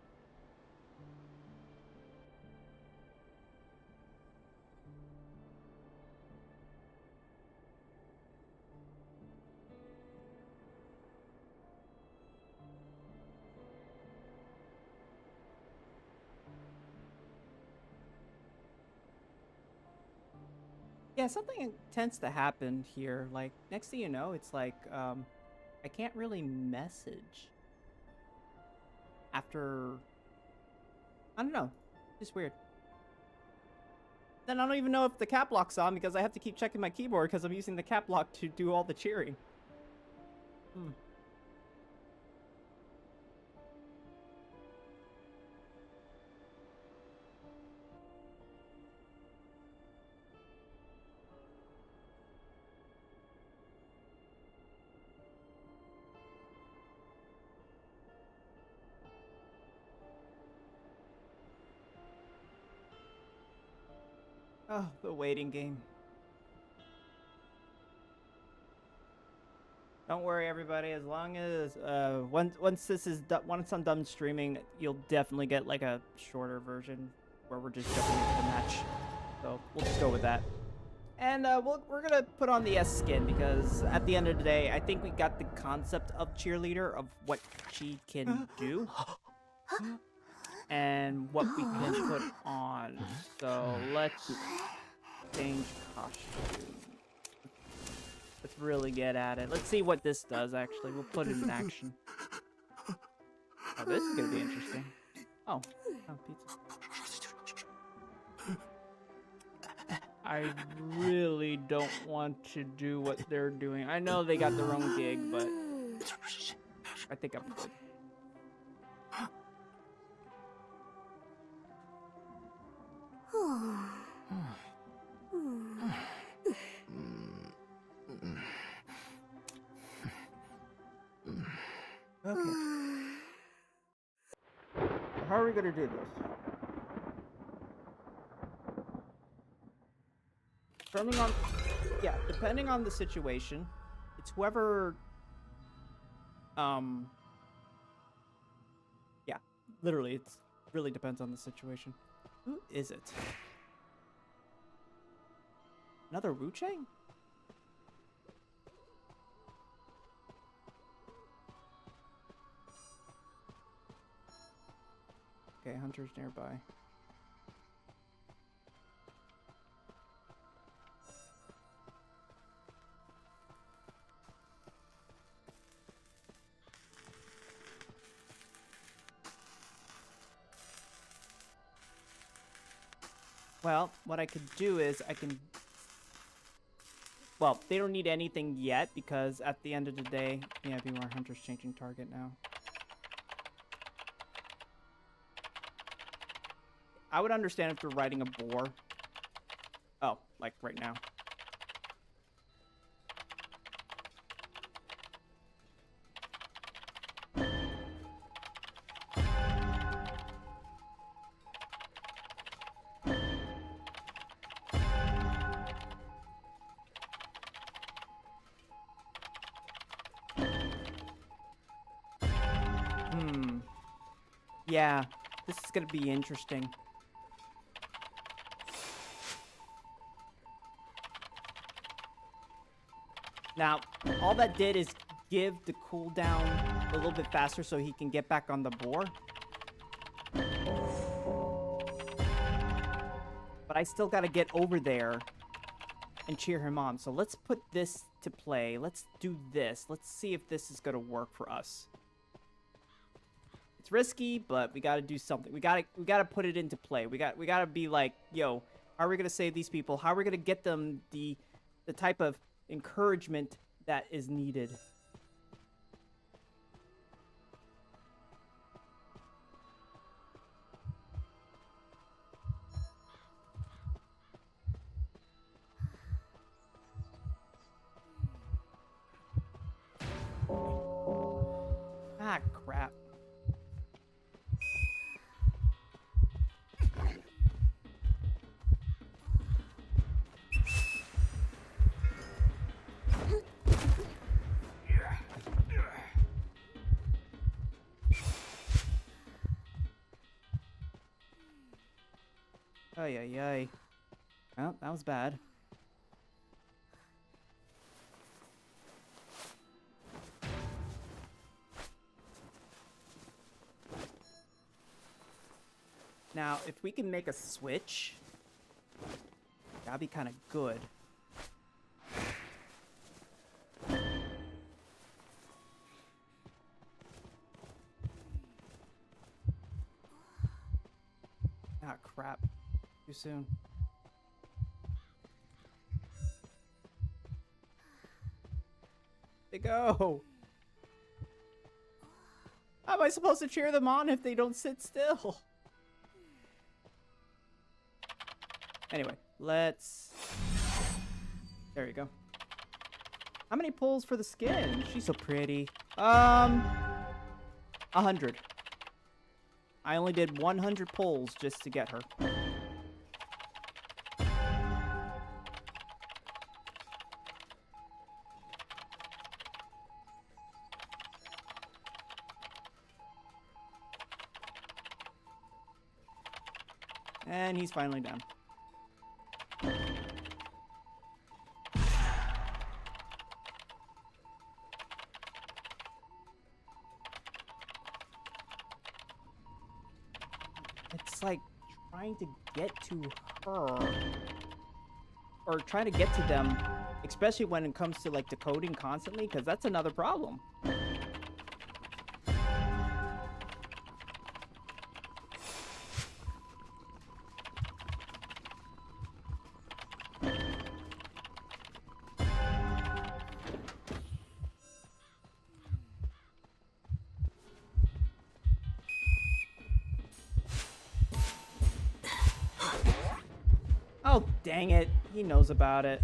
Yeah, something tends to happen here. Like, next thing you know, it's like, I can't really message after I don't know. Just weird. Then I don't even know if the cap lock's on because I have to keep checking my keyboard because I'm using the cap lock to do all the cheering. Hmm. Oh, the waiting game. Don't worry, everybody. As long as once this is done, once I'm done streaming, you'll definitely get like a shorter version where we're just jumping into the match. So we'll just go with that. And we're gonna put on the S skin because at the end of the day, I think we got the concept of cheerleader of what she can do. And what we can put on. So let's change costume. Let's really get at it. Let's see what this does, actually. We'll put it in action. Oh, this is gonna be interesting. Oh, pizza. I really don't want to do what they're doing. I know they got their own gig, but I think I'm good. Okay. How are we gonna do this? Depending on the situation, it's whoever, yeah, literally, it's really depends on the situation. Who is it? Another Wu-Chang? Okay, hunter's nearby. Well, what I could do is well, they don't need anything yet because at the end of the day, yeah, beware hunter's changing target now. I would understand if they're riding a boar. Oh, like right now. Yeah, this is gonna be interesting. Now, all that did is give the cooldown a little bit faster so he can get back on the boar. But I still gotta get over there and cheer him on. So let's put this to play. Let's do this. Let's see if this is gonna work for us. It's risky, but we gotta do something. We gotta put it into play. We gotta be like, yo, how are we gonna save these people? How are we gonna get them the type of encouragement that is needed? Ah, crap. Ay, ay, ay. Well, that was bad. Now, if we can make a switch, that'd be kind of good. Ah, crap. Too soon. They go. How am I supposed to cheer them on if they don't sit still? Anyway, let's... There you go. How many pulls for the skin? She's so pretty. 100. I only did 100 pulls just to get her. And he's finally down. It's like trying to get to her. Or trying to get to them, especially when it comes to like decoding constantly, because that's another problem. Oh, dang it. He knows about it.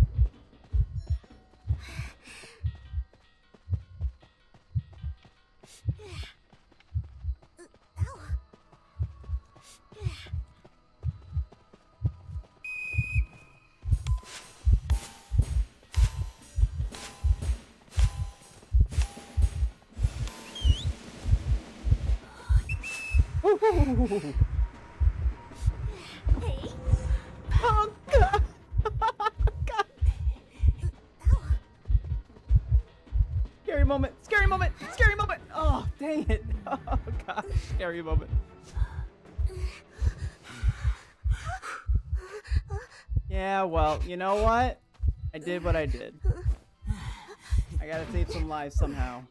Ooh. Oh, God. God. Scary moment. Scary moment. Scary moment. Oh, dang it. Oh, God. Scary moment. Yeah, well, you know what? I did what I did. I gotta save some lives somehow.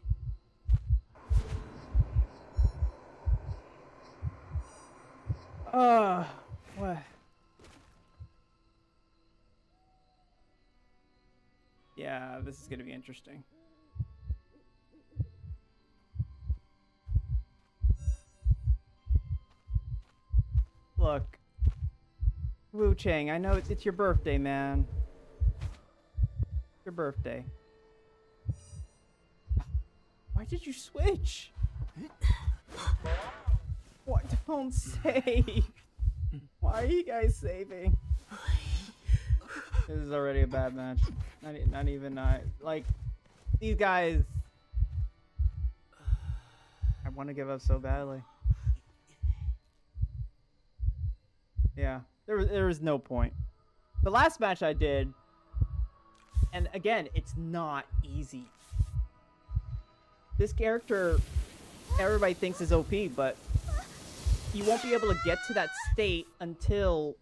What? Yeah, this is gonna be interesting. Look, Wu Chang, I know it's your birthday, man. Your birthday. Why did you switch? What? Don't save. Why are you guys saving? This is already a bad match. Not even like these guys. I want to give up so badly. Yeah, there was no point. The last match I did, and again, it's not easy. This character, everybody thinks is OP, but you won't be able to get to that state until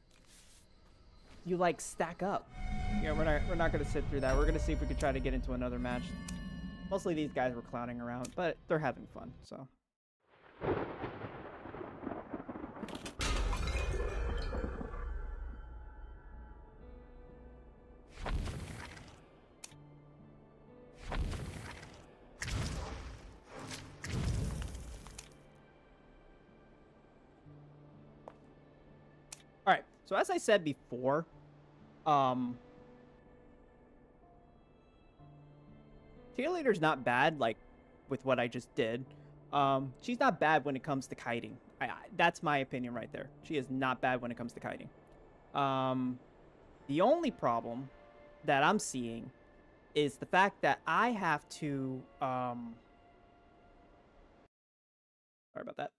you like stack up. Yeah, we're not gonna sit through that. We're gonna see if we can try to get into another match. Mostly these guys were clowning around, but they're having fun, so. All right, so as I said before, Cheerleader's not bad, like, with what I just did. She's not bad when it comes to kiting. That's my opinion right there. She is not bad when it comes to kiting. The only problem that I'm seeing is the fact that I have to, sorry about that.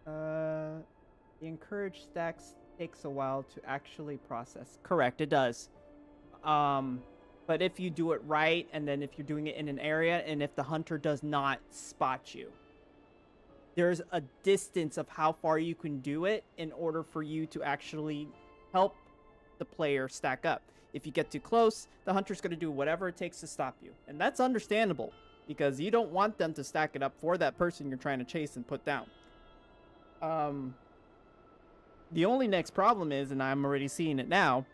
The encouraged stacks takes a while to actually process. Correct, it does. But if you do it right, and then if you're doing it in an area, and if the hunter does not spot you, there's a distance of how far you can do it in order for you to actually help the player stack up. If you get too close, the hunter's going to do whatever it takes to stop you. And that's understandable. because you don't want them to stack it up for that person you're trying to chase and put down. The only next problem is, and I'm already seeing it now,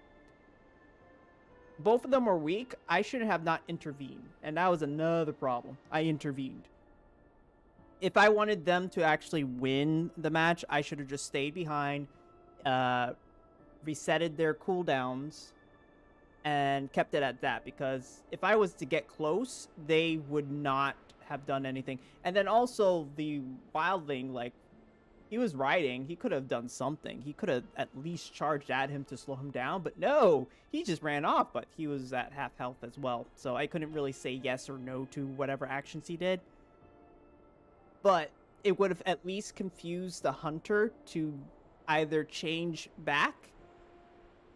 both of them are weak. I should have not intervened, and that was another problem. I intervened. If I wanted them to actually win the match, I should have just stayed behind, resetted their cooldowns, and kept it at that, because if I was to get close, they would not have done anything. And then also the wildling, like, he was riding, he could have done something. He could have at least charged at him to slow him down, but no, he just ran off, but he was at half health as well. So I couldn't really say yes or no to whatever actions he did. But it would have at least confused the hunter to either change back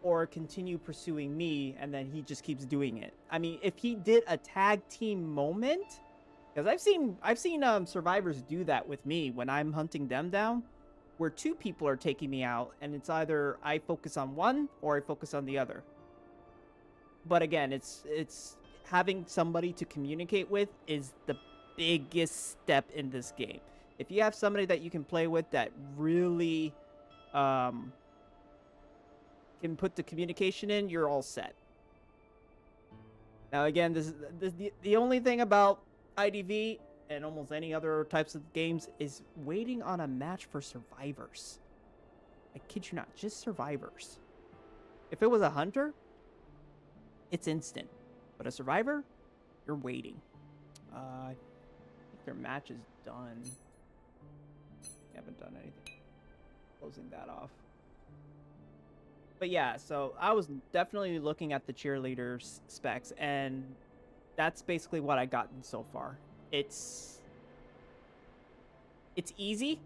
or continue pursuing me, and then he just keeps doing it. I mean, if he did a tag team moment, because I've seen survivors do that with me when I'm hunting them down, where two people are taking me out, and it's either I focus on one or I focus on the other. But again, it's having somebody to communicate with is the biggest step in this game. If you have somebody that you can play with that really can put the communication in, you're all set. Now again, this the only thing about IDV and almost any other types of games is waiting on a match for survivors. I kid you not, just survivors. If it was a hunter, it's instant. But a survivor, you're waiting. I think their match is done. They haven't done anything. Closing that off. But yeah, so I was definitely looking at the cheerleaders specs, and that's basically what I gotten so far. It's easy,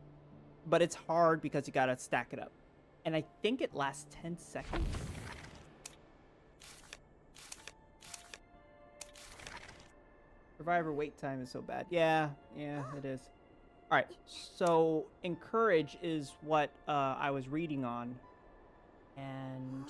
but it's hard because you gotta stack it up. And I think it lasts 10 seconds. Survivor wait time is so bad. Yeah, it is. Alright, so Encourage is what I was reading on. And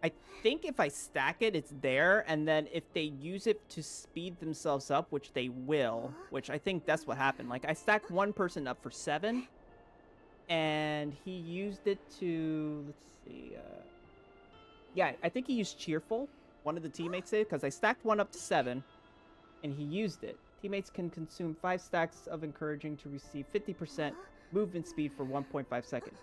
I think if I stack it, it's there, and then if they use it to speed themselves up, which they will, which I think that's what happened. Like, I stacked one person up for 7, and he used it to, let's see, yeah, I think he used Cheerful. One of the teammates did, because I stacked one up to 7, and he used it. Teammates can consume 5 stacks of Encouraging to receive 50% movement speed for 1.5 seconds.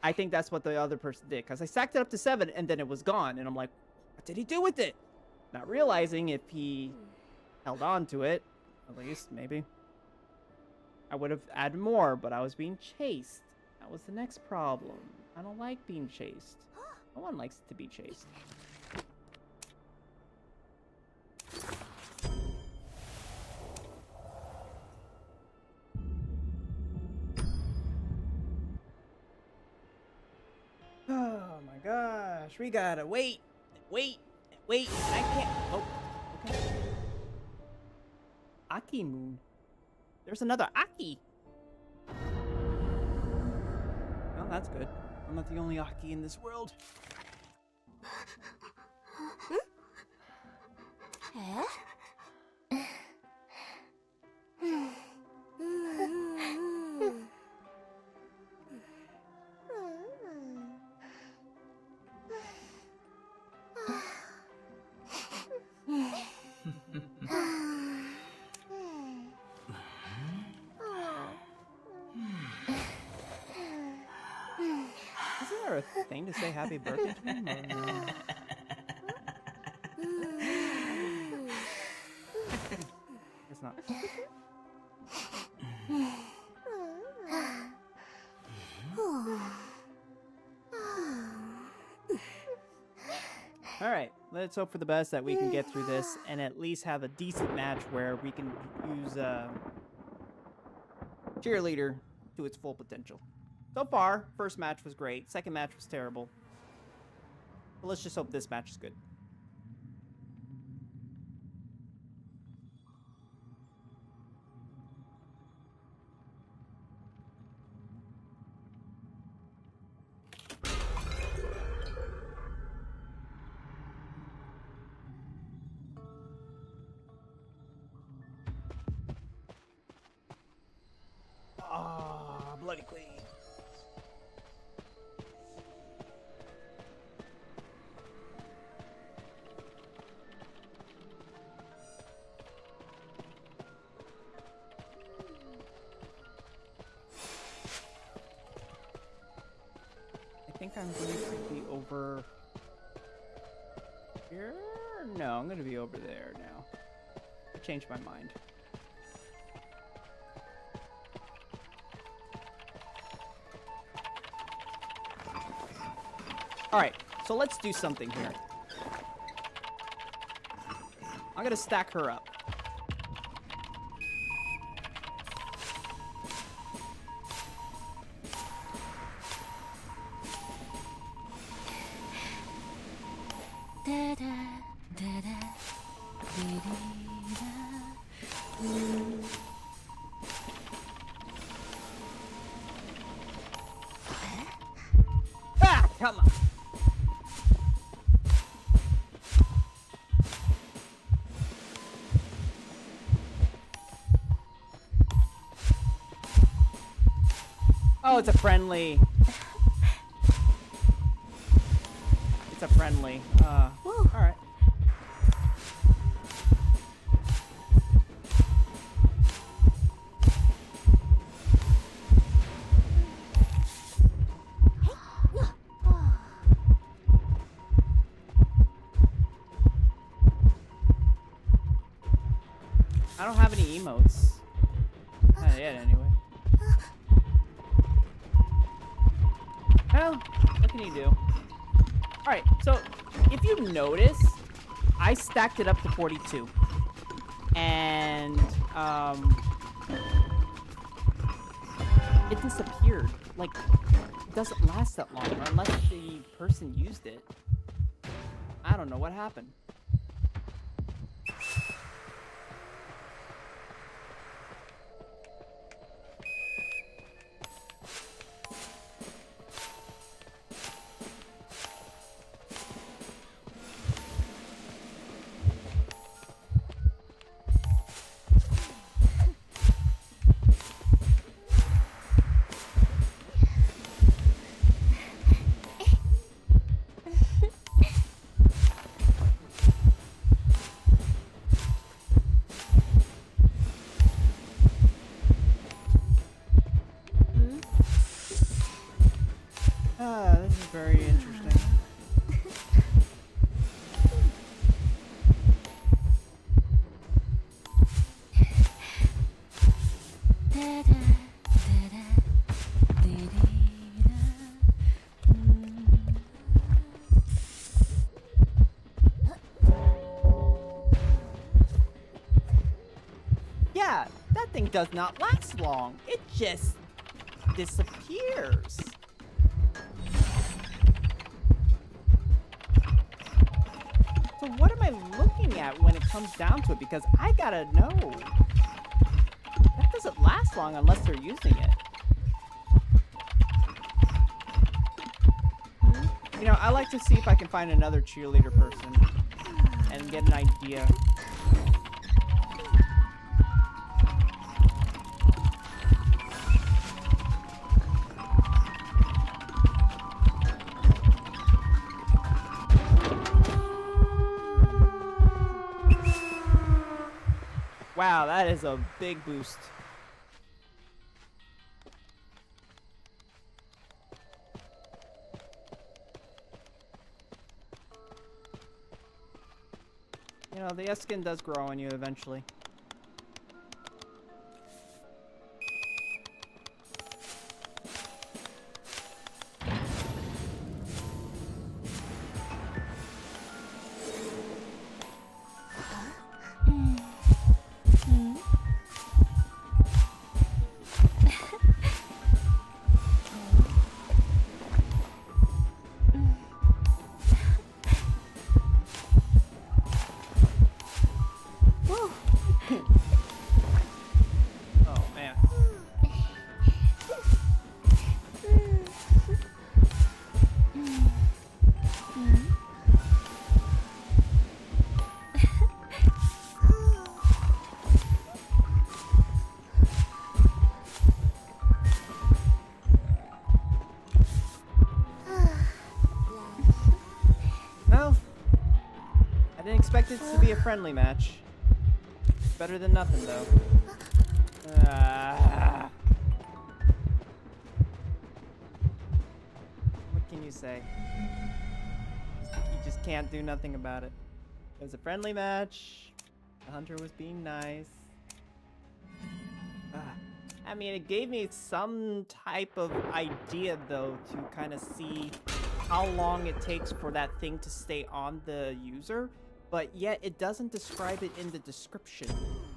I think that's what the other person did, because I stacked it up to 7, and then it was gone, and I'm like, what did he do with it? Not realizing if he held on to it, at least, maybe, I would have added more, but I was being chased. That was the next problem. I don't like being chased. No one likes to be chased. Oh my gosh, we gotta wait. I can't. Oh, okay. Aki Moon. There's another Aki. Well, that's good. I'm not the only Aki in this world. Is there a thing to say happy birthday to him? Or no? It's not. Alright, let's hope for the best that we can get through this and at least have a decent match where we can use Cheerleader to its full potential. So far, first match was great, second match was terrible. But let's just hope this match is good. I think I'm going to be over here. No, I'm going to be over there now. I changed my mind. Alright, so let's do something here. I'm gonna stack her up. Da, da, da, da, dee, dee, da. Ah, come on. Oh, it's a friendly. It's a friendly. Woo. All right. I don't have any emotes. Not yet, anyway. Well, what can you do? Alright, so if you notice, I stacked it up to 42. And, it disappeared. Like, it doesn't last that long, unless the person used it. I don't know what happened. This is very interesting. Da, da, da, da, dee, dee, da. Yeah, that thing does not last long. It just disappears. So what am I looking at when it comes down to it? Because I gotta know. That doesn't last long unless they're using it. You know, I like to see if I can find another cheerleader person and get an idea. Wow, that is a big boost. You know, the S skin does grow on you eventually. Woo. this to be a friendly match. Better than nothing, though. What can you say? You just can't do nothing about it. It was a friendly match. The hunter was being nice. I mean, it gave me some type of idea, though, to kind of see how long it takes for that thing to stay on the user, but yet it doesn't describe it in the description,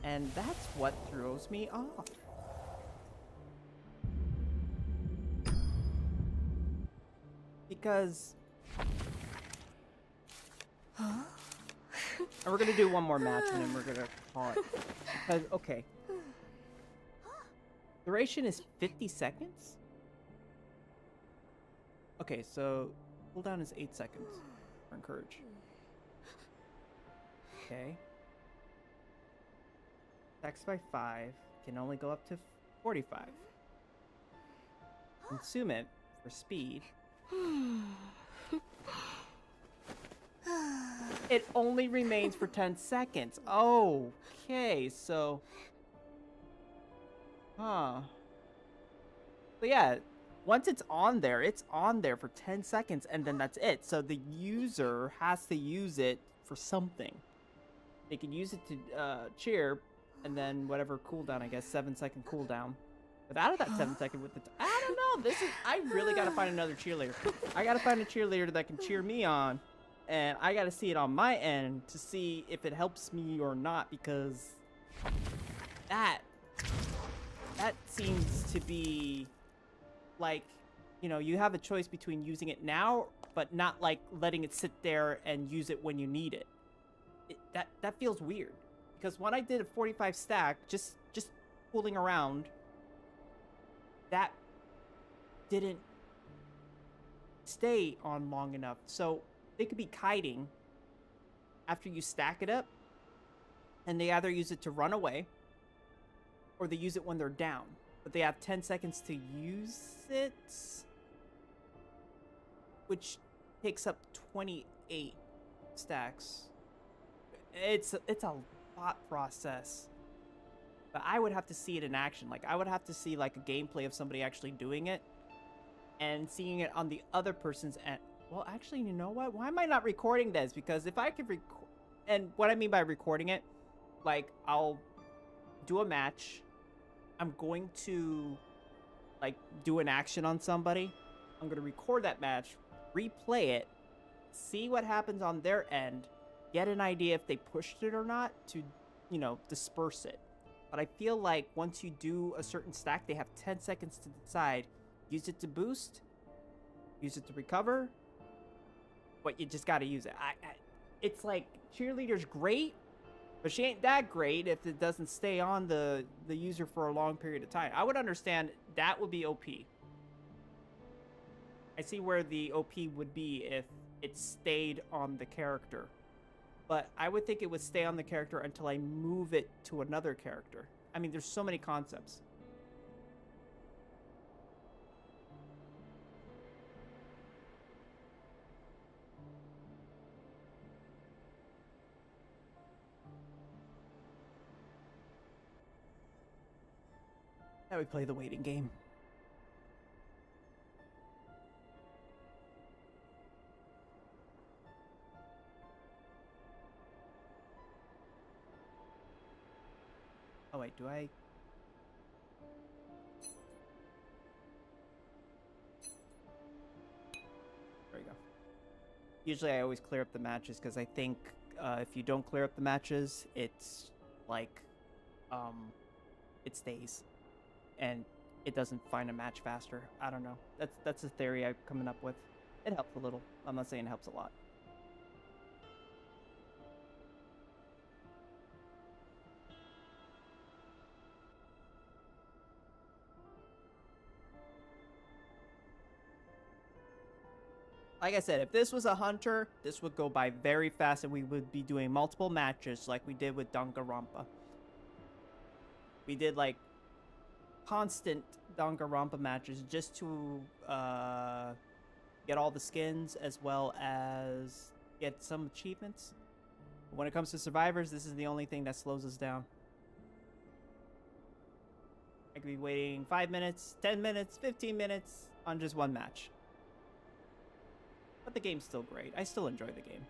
and that's what throws me off. Because... and we're gonna do one more match, and then we're gonna call it. Because, okay. Duration is 50 seconds? Okay, so cooldown is 8 seconds for encourage. Okay. Attacks by 5 can only go up to 45. Consume it for speed. It only remains for 10 seconds. Okay, so... Huh. But yeah, once it's on there for 10 seconds, and then that's it. So the user has to use it for something. They can use it to cheer, and then whatever cooldown, I guess, 7-second cooldown. But out of that 7-second with the... I don't know, I really gotta find another cheerleader. I gotta find a cheerleader that can cheer me on, and I gotta see it on my end to see if it helps me or not, because that seems to be like, you know, you have a choice between using it now, but not like letting it sit there and use it when you need it. That feels weird, because when I did a 45 stack, just fooling around, that didn't stay on long enough. So they could be kiting after you stack it up, and they either use it to run away, or they use it when they're down, but they have 10 seconds to use it, which takes up 28 stacks. It's a thought process, but I would have to see it in action. Like, I would have to see like a gameplay of somebody actually doing it and seeing it on the other person's end. Well, actually, you know what? Why am I not recording this? Because if I could record, and what I mean by recording it, like, I'll do a match. I'm going to like do an action on somebody. I'm going to record that match, replay it, see what happens on their end, get an idea if they pushed it or not to, you know, disperse it. But I feel like once you do a certain stack, they have 10 seconds to decide. Use it to boost, use it to recover, but you just got to use it. It's like, cheerleader's great, but she ain't that great if it doesn't stay on the user for a long period of time. I would understand that would be OP. I see where the OP would be if it stayed on the character. But I would think it would stay on the character until I move it to another character. I mean, there's so many concepts. Now we play the waiting game. Oh wait, do I? There we go. Usually I always clear up the matches because I think if you don't clear up the matches, it's like, it stays. And it doesn't find a match faster. I don't know. That's a theory I'm coming up with. It helps a little. I'm not saying it helps a lot. Like I said, if this was a hunter, this would go by very fast and we would be doing multiple matches like we did with Danganronpa. We did like constant Danganronpa matches just to get all the skins as well as get some achievements. But when it comes to survivors, this is the only thing that slows us down. I could be waiting 5 minutes, 10 minutes, 15 minutes on just one match. But the game's still great. I still enjoy the game.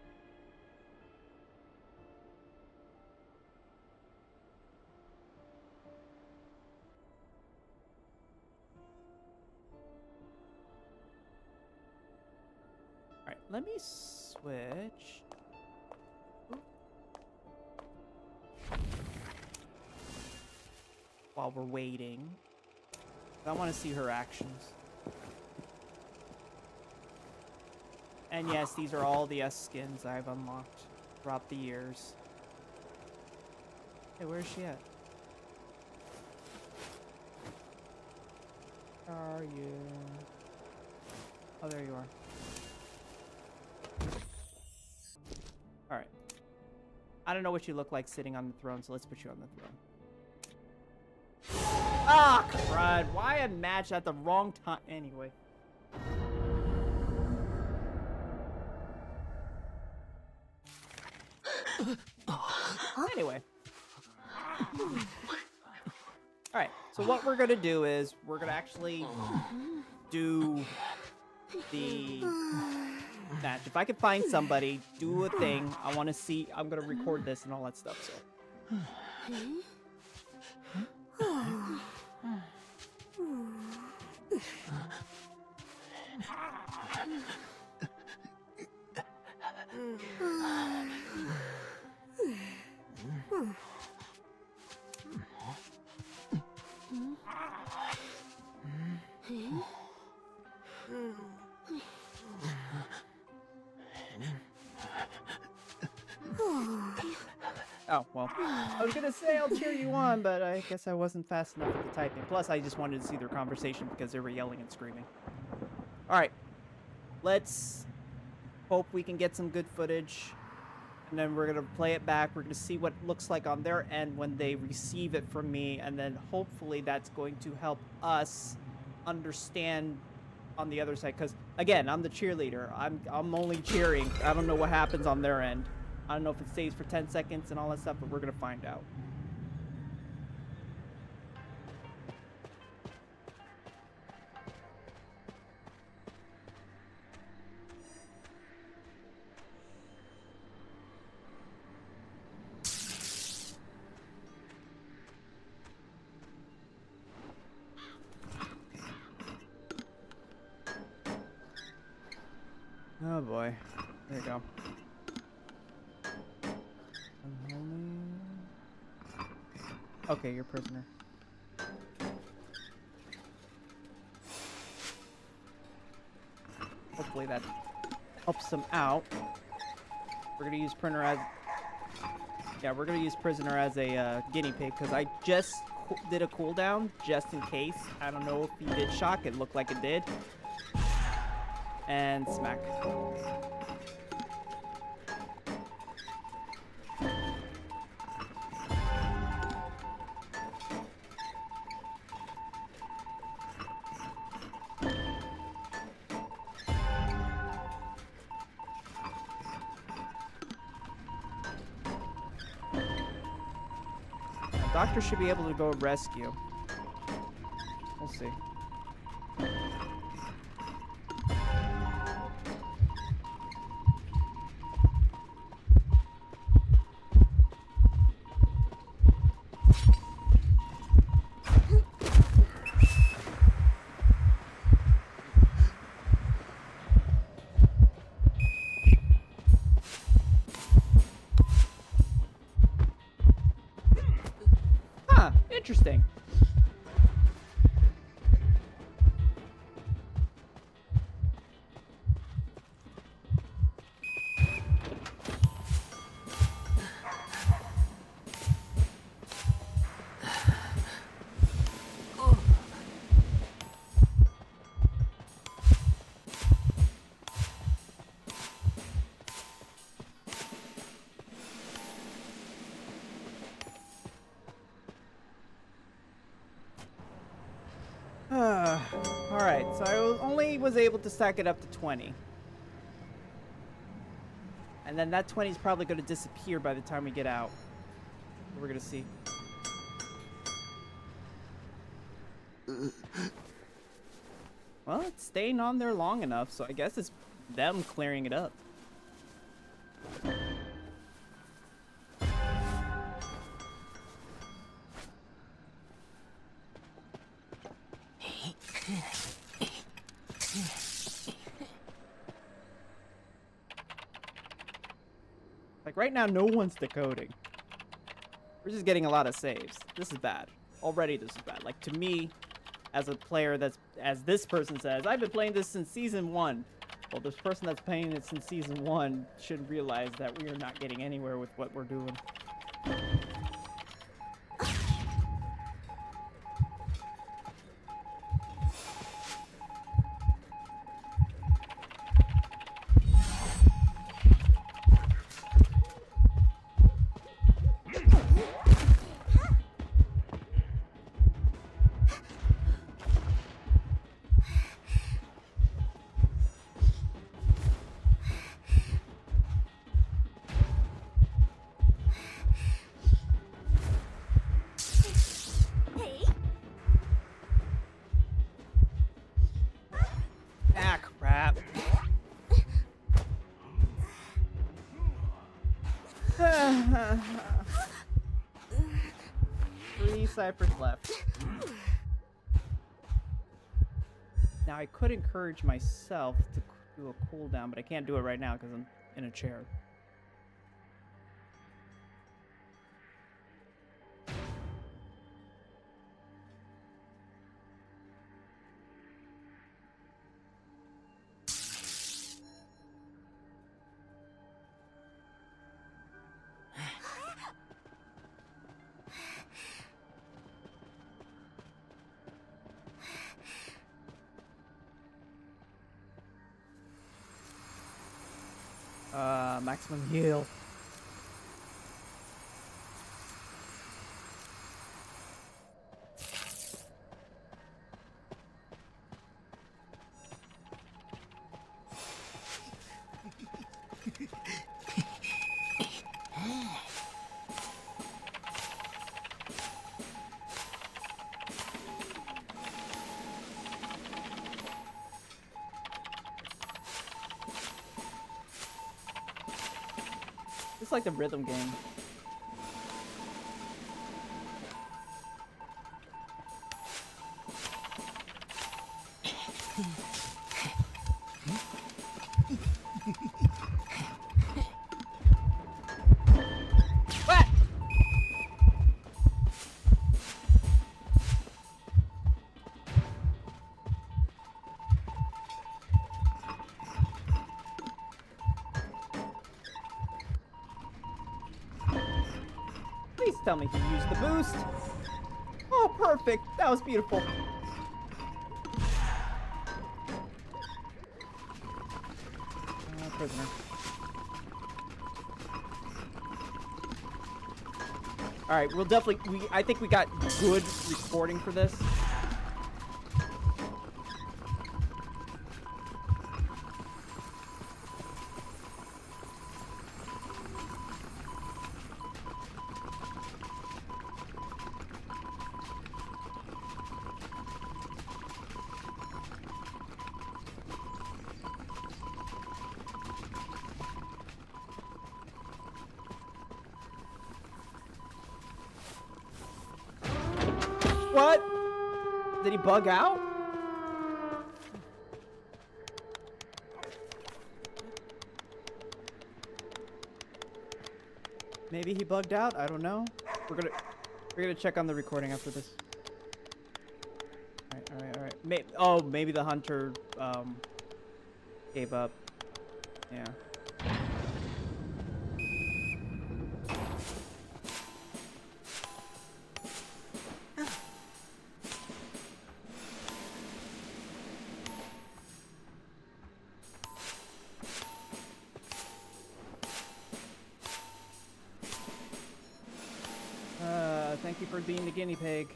Alright, let me switch. While we're waiting. I want to see her actions. And yes, these are all the S skins I've unlocked throughout the years. Hey, where's she at? Where are you? Oh, there you are. Alright. I don't know what you look like sitting on the throne, so let's put you on the throne. Ah, crud. Why a match at the wrong time? Anyway. Anyway. Alright, so what we're gonna do is we're gonna actually do the match. If I can find somebody, do a thing. I want to see. I'm gonna record this and all that stuff, so. Oh, well, I was gonna say I'll cheer you on, but I guess I wasn't fast enough with the typing. Plus, I just wanted to see their conversation because they were yelling and screaming. Alright, let's hope we can get some good footage, and then we're gonna play it back. We're gonna see what it looks like on their end when they receive it from me, and then hopefully that's going to help us understand on the other side, because again, I'm the cheerleader. I'm only cheering. I don't know what happens on their end. I don't know if it stays for 10 seconds and all that stuff, but we're gonna find out. Oh boy. There you go. Okay, you're prisoner. Hopefully that helps them out. We're gonna use prisoner as... Yeah, we're gonna use prisoner as a guinea pig, because I just did a cooldown, just in case. I don't know if he did shock. It looked like it did. And smack. Doctor should be able to go rescue. We'll see. Interesting. Alright, so I only was able to stack it up to 20. And then that 20 is probably going to disappear by the time we get out. We're going to see. Well, it's staying on there long enough, so I guess it's them clearing it up. Like, right now, no one's decoding. We're just getting a lot of saves. This is bad. Already, this is bad. Like, to me, as a player that's, as this person says, I've been playing this since Season 1. Well, this person that's playing it since Season 1 should realize that we are not getting anywhere with what we're doing. Ah, crap. Three ciphers left. Now, I could encourage myself to do a cooldown, but I can't do it right now because I'm in a chair. Maximum heal. It's like the rhythm game. What? Please tell me he used the boost. Oh, perfect. That was beautiful. Prisoner. All right, we'll definitely. I think we got good recording for this. What? Did he bug out? Maybe he bugged out. I don't know. We're gonna check on the recording after this. All right. Oh, maybe the hunter gave up. Yeah. Thank you for being the guinea pig.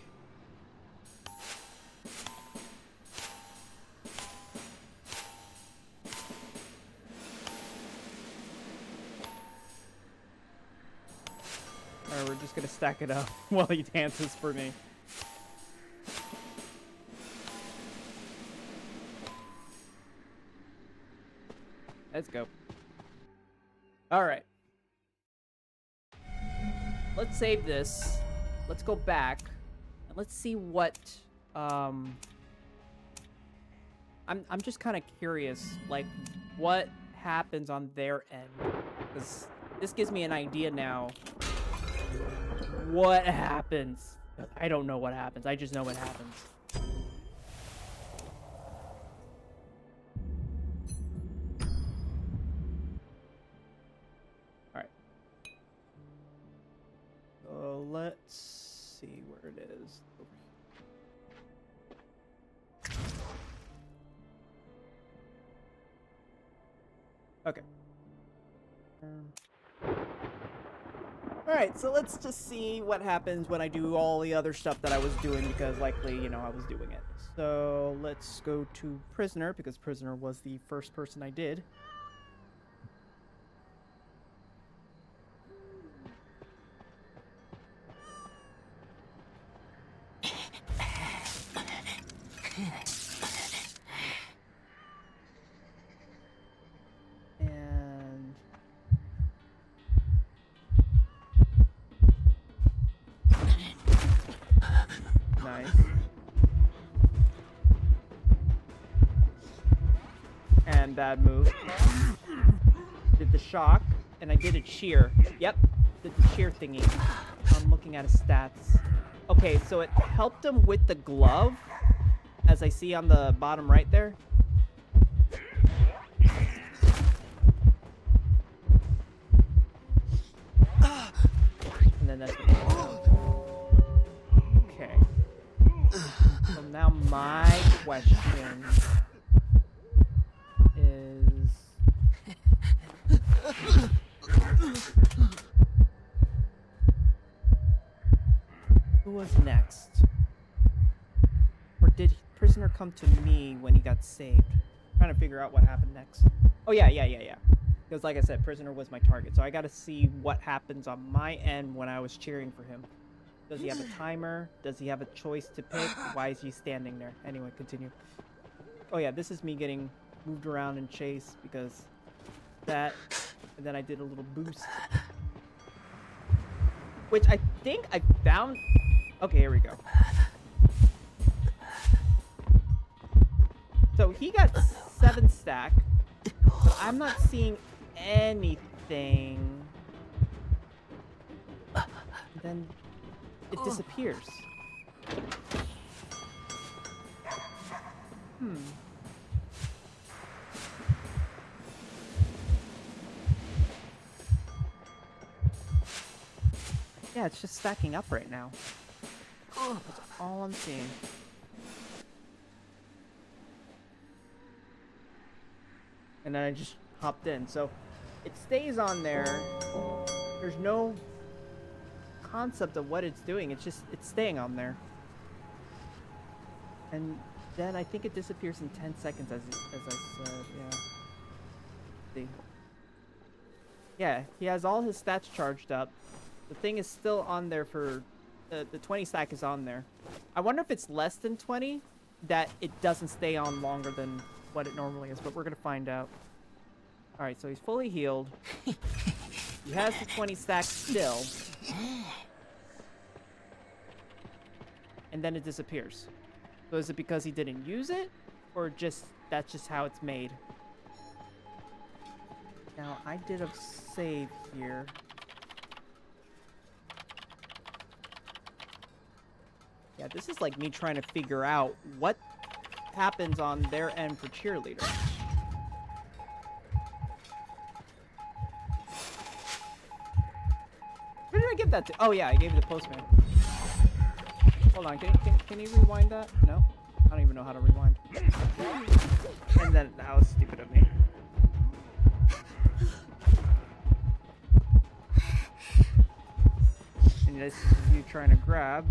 Alright, we're just gonna stack it up while he dances for me. Let's go. Alright. Let's save this. Let's go back. And let's see what... I'm just kind of curious, like, what happens on their end. Because this gives me an idea now. What happens? I don't know what happens. I just know what happens. Alright. So let's see where it is. Okay. Alright, so let's just see what happens when I do all the other stuff that I was doing, because likely, you know, I was doing it. So let's go to Prisoner, because Prisoner was the first person I did. Nice. And bad move. Did the shock, and I did a cheer. Yep, did the cheer thingy. I'm looking at his stats. Okay, so it helped him with the glove, as I see on the bottom right there. And then that's okay. So now my question is... who was next? Or did Prisoner come to me when he got saved? I'm trying to figure out what happened next. Oh yeah. Because like I said, Prisoner was my target. So I gotta see what happens on my end when I was cheering for him. Does he have a timer? Does he have a choice to pick? Why is he standing there? Anyway, continue. Oh yeah, this is me getting moved around and chased because that, and then I did a little boost. Which I think I found... Okay, here we go. So he got 7 stack, but I'm not seeing anything. And then it disappears. Yeah, it's just stacking up right now. That's all I'm seeing. And then I just hopped in. So it stays on there. There's no concept of what it's doing. It's just, it's staying on there. And then I think it disappears in 10 seconds as I said, yeah. See. Yeah, he has all his stats charged up. The thing is still on there for, the 20 stack is on there. I wonder if it's less than 20, that it doesn't stay on longer than what it normally is, but we're gonna find out. Alright, so he's fully healed. He has the 20 stack still. And then it disappears. So is it because he didn't use it? Or just, that's just how it's made? Now, I did a save here. Yeah, this is like me trying to figure out what happens on their end for cheerleader. Who did I give that to? Oh yeah, I gave it to Postman. Hold on, can you rewind that? No? I don't even know how to rewind. And then, that was stupid of me. And this is you trying to grab.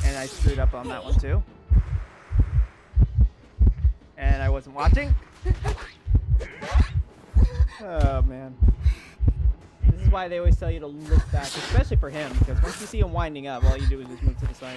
And I screwed up on that one too. And I wasn't watching. why they always tell you to look back, especially for him, because once you see him winding up, all you do is just move to the side.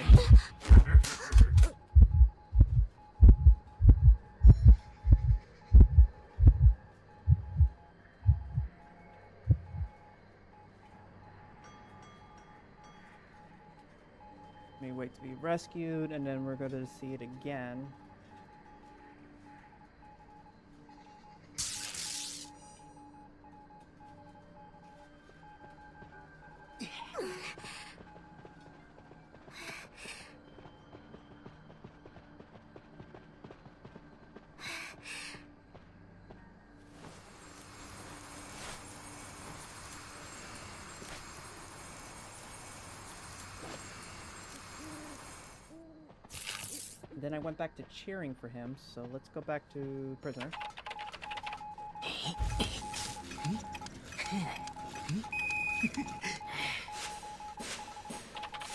May wait to be rescued, and then we're going to see it again. Then I went back to cheering for him, so let's go back to prisoner.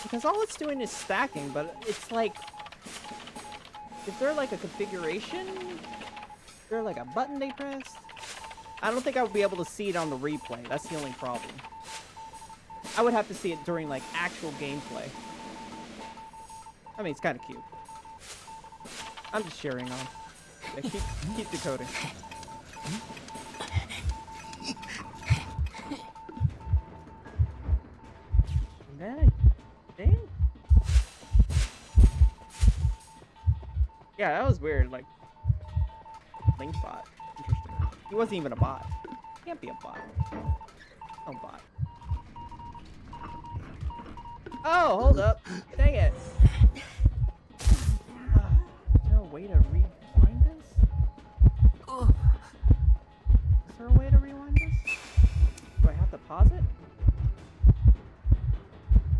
Because all it's doing is stacking, but it's like... Is there like a configuration? Is there like a button they pressed? I don't think I would be able to see it on the replay. That's the only problem. I would have to see it during like actual gameplay. I mean, it's kind of cute. I'm just cheering on. Yeah, keep decoding. Dang. Yeah, that was weird. Like, Link bot. Interesting. He wasn't even a bot. Can't be a bot. No bot. Oh, hold up. Dang it. Is there a way to rewind this? Is there a way to rewind this? Do I have to pause it?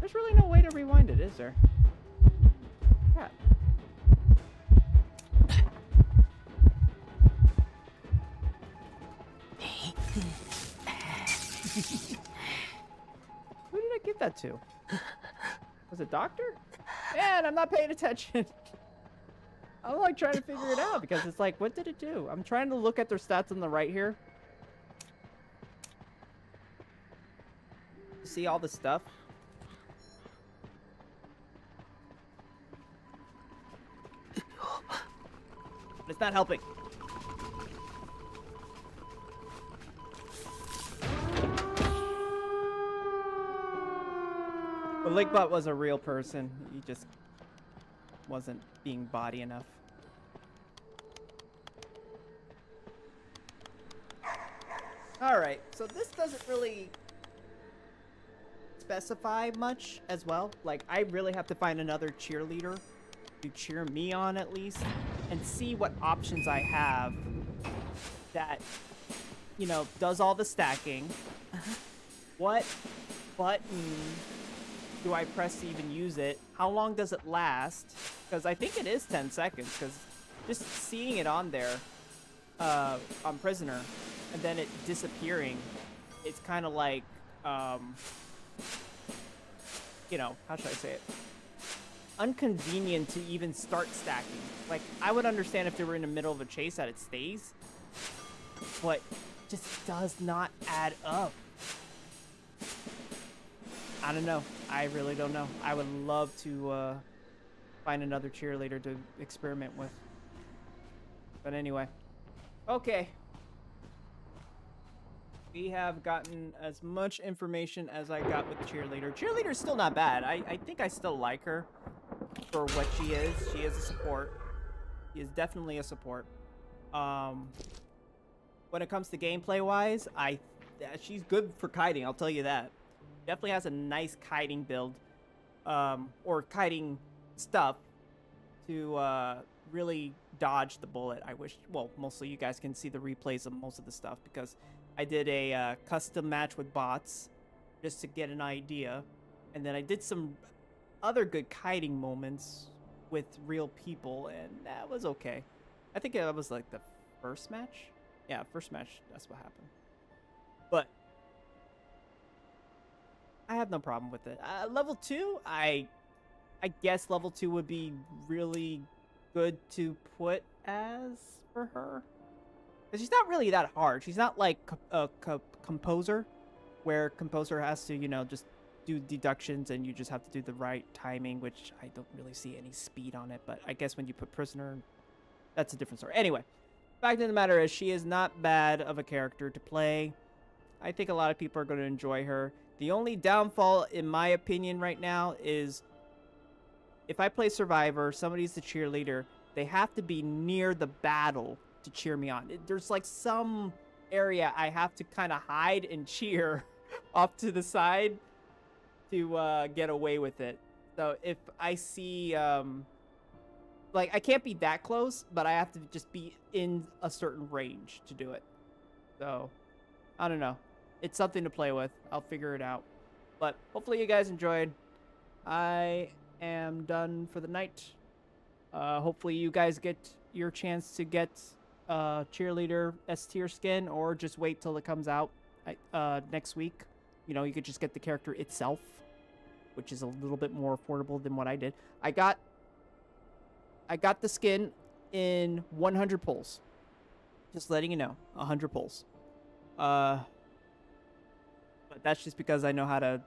There's really no way to rewind it, is there? Crap. Who did I give that to? Was it Doctor? Man, I'm not paying attention. I'm like trying to figure it out because it's like, what did it do? I'm trying to look at their stats on the right here. See all the stuff? But it's not helping. But Linkbot was a real person. He just wasn't being body enough. Alright, so this doesn't really specify much as well. Like, I really have to find another cheerleader to cheer me on at least and see what options I have that, you know, does all the stacking. What button do I press to even use it? How long does it last? Because I think it is 10 seconds, because just seeing it on there, on Prisoner, and then it disappearing, it's kind of like, you know, how should I say it? Inconvenient to even start stacking. Like, I would understand if they were in the middle of a chase that it stays, but just does not add up. I don't know. I really don't know. I would love to find another cheerleader to experiment with. But anyway. Okay. We have gotten as much information as I got with cheerleader. Cheerleader's still not bad. I think I still like her for what she is. She is a support. She is definitely a support. When it comes to gameplay wise, she's good for kiting, I'll tell you that. Definitely has a nice kiting build, or kiting stuff to really dodge the bullet. I wish, well, mostly you guys can see the replays of most of the stuff because I did a custom match with bots just to get an idea, and then I did some other good kiting moments with real people, and that was okay. I think that was like the first match. Yeah, first match, that's what happened. But I have no problem with it. Level 2, I guess level 2 would be really good to put as for her. Because she's not really that hard. She's not like a composer where composer has to, you know, just do deductions and you just have to do the right timing, which I don't really see any speed on it. But I guess when you put prisoner, that's a different story. Anyway, fact of the matter is she is not bad of a character to play. I think a lot of people are going to enjoy her. The only downfall, in my opinion, right now is if I play Survivor, somebody's the cheerleader, they have to be near the battle to cheer me on. There's like some area I have to kind of hide and cheer off to the side to get away with it. So if I see, like, I can't be that close, but I have to just be in a certain range to do it. So, I don't know. It's something to play with. I'll figure it out. But hopefully you guys enjoyed. I am done for the night. Hopefully you guys get your chance to get cheerleader S tier skin, or just wait till it comes out next week. You know, you could just get the character itself, which is a little bit more affordable than what I did. I got the skin in 100 pulls. Just letting you know, 100 pulls. But that's just because I know how to.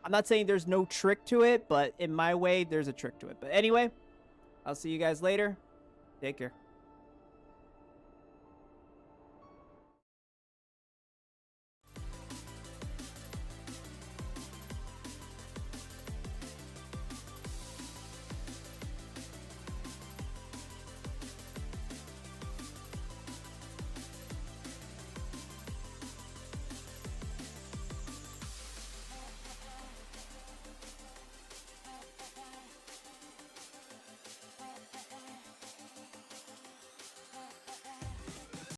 I'm not saying there's no trick to it, but in my way, there's a trick to it. But anyway, I'll see you guys later. Take care.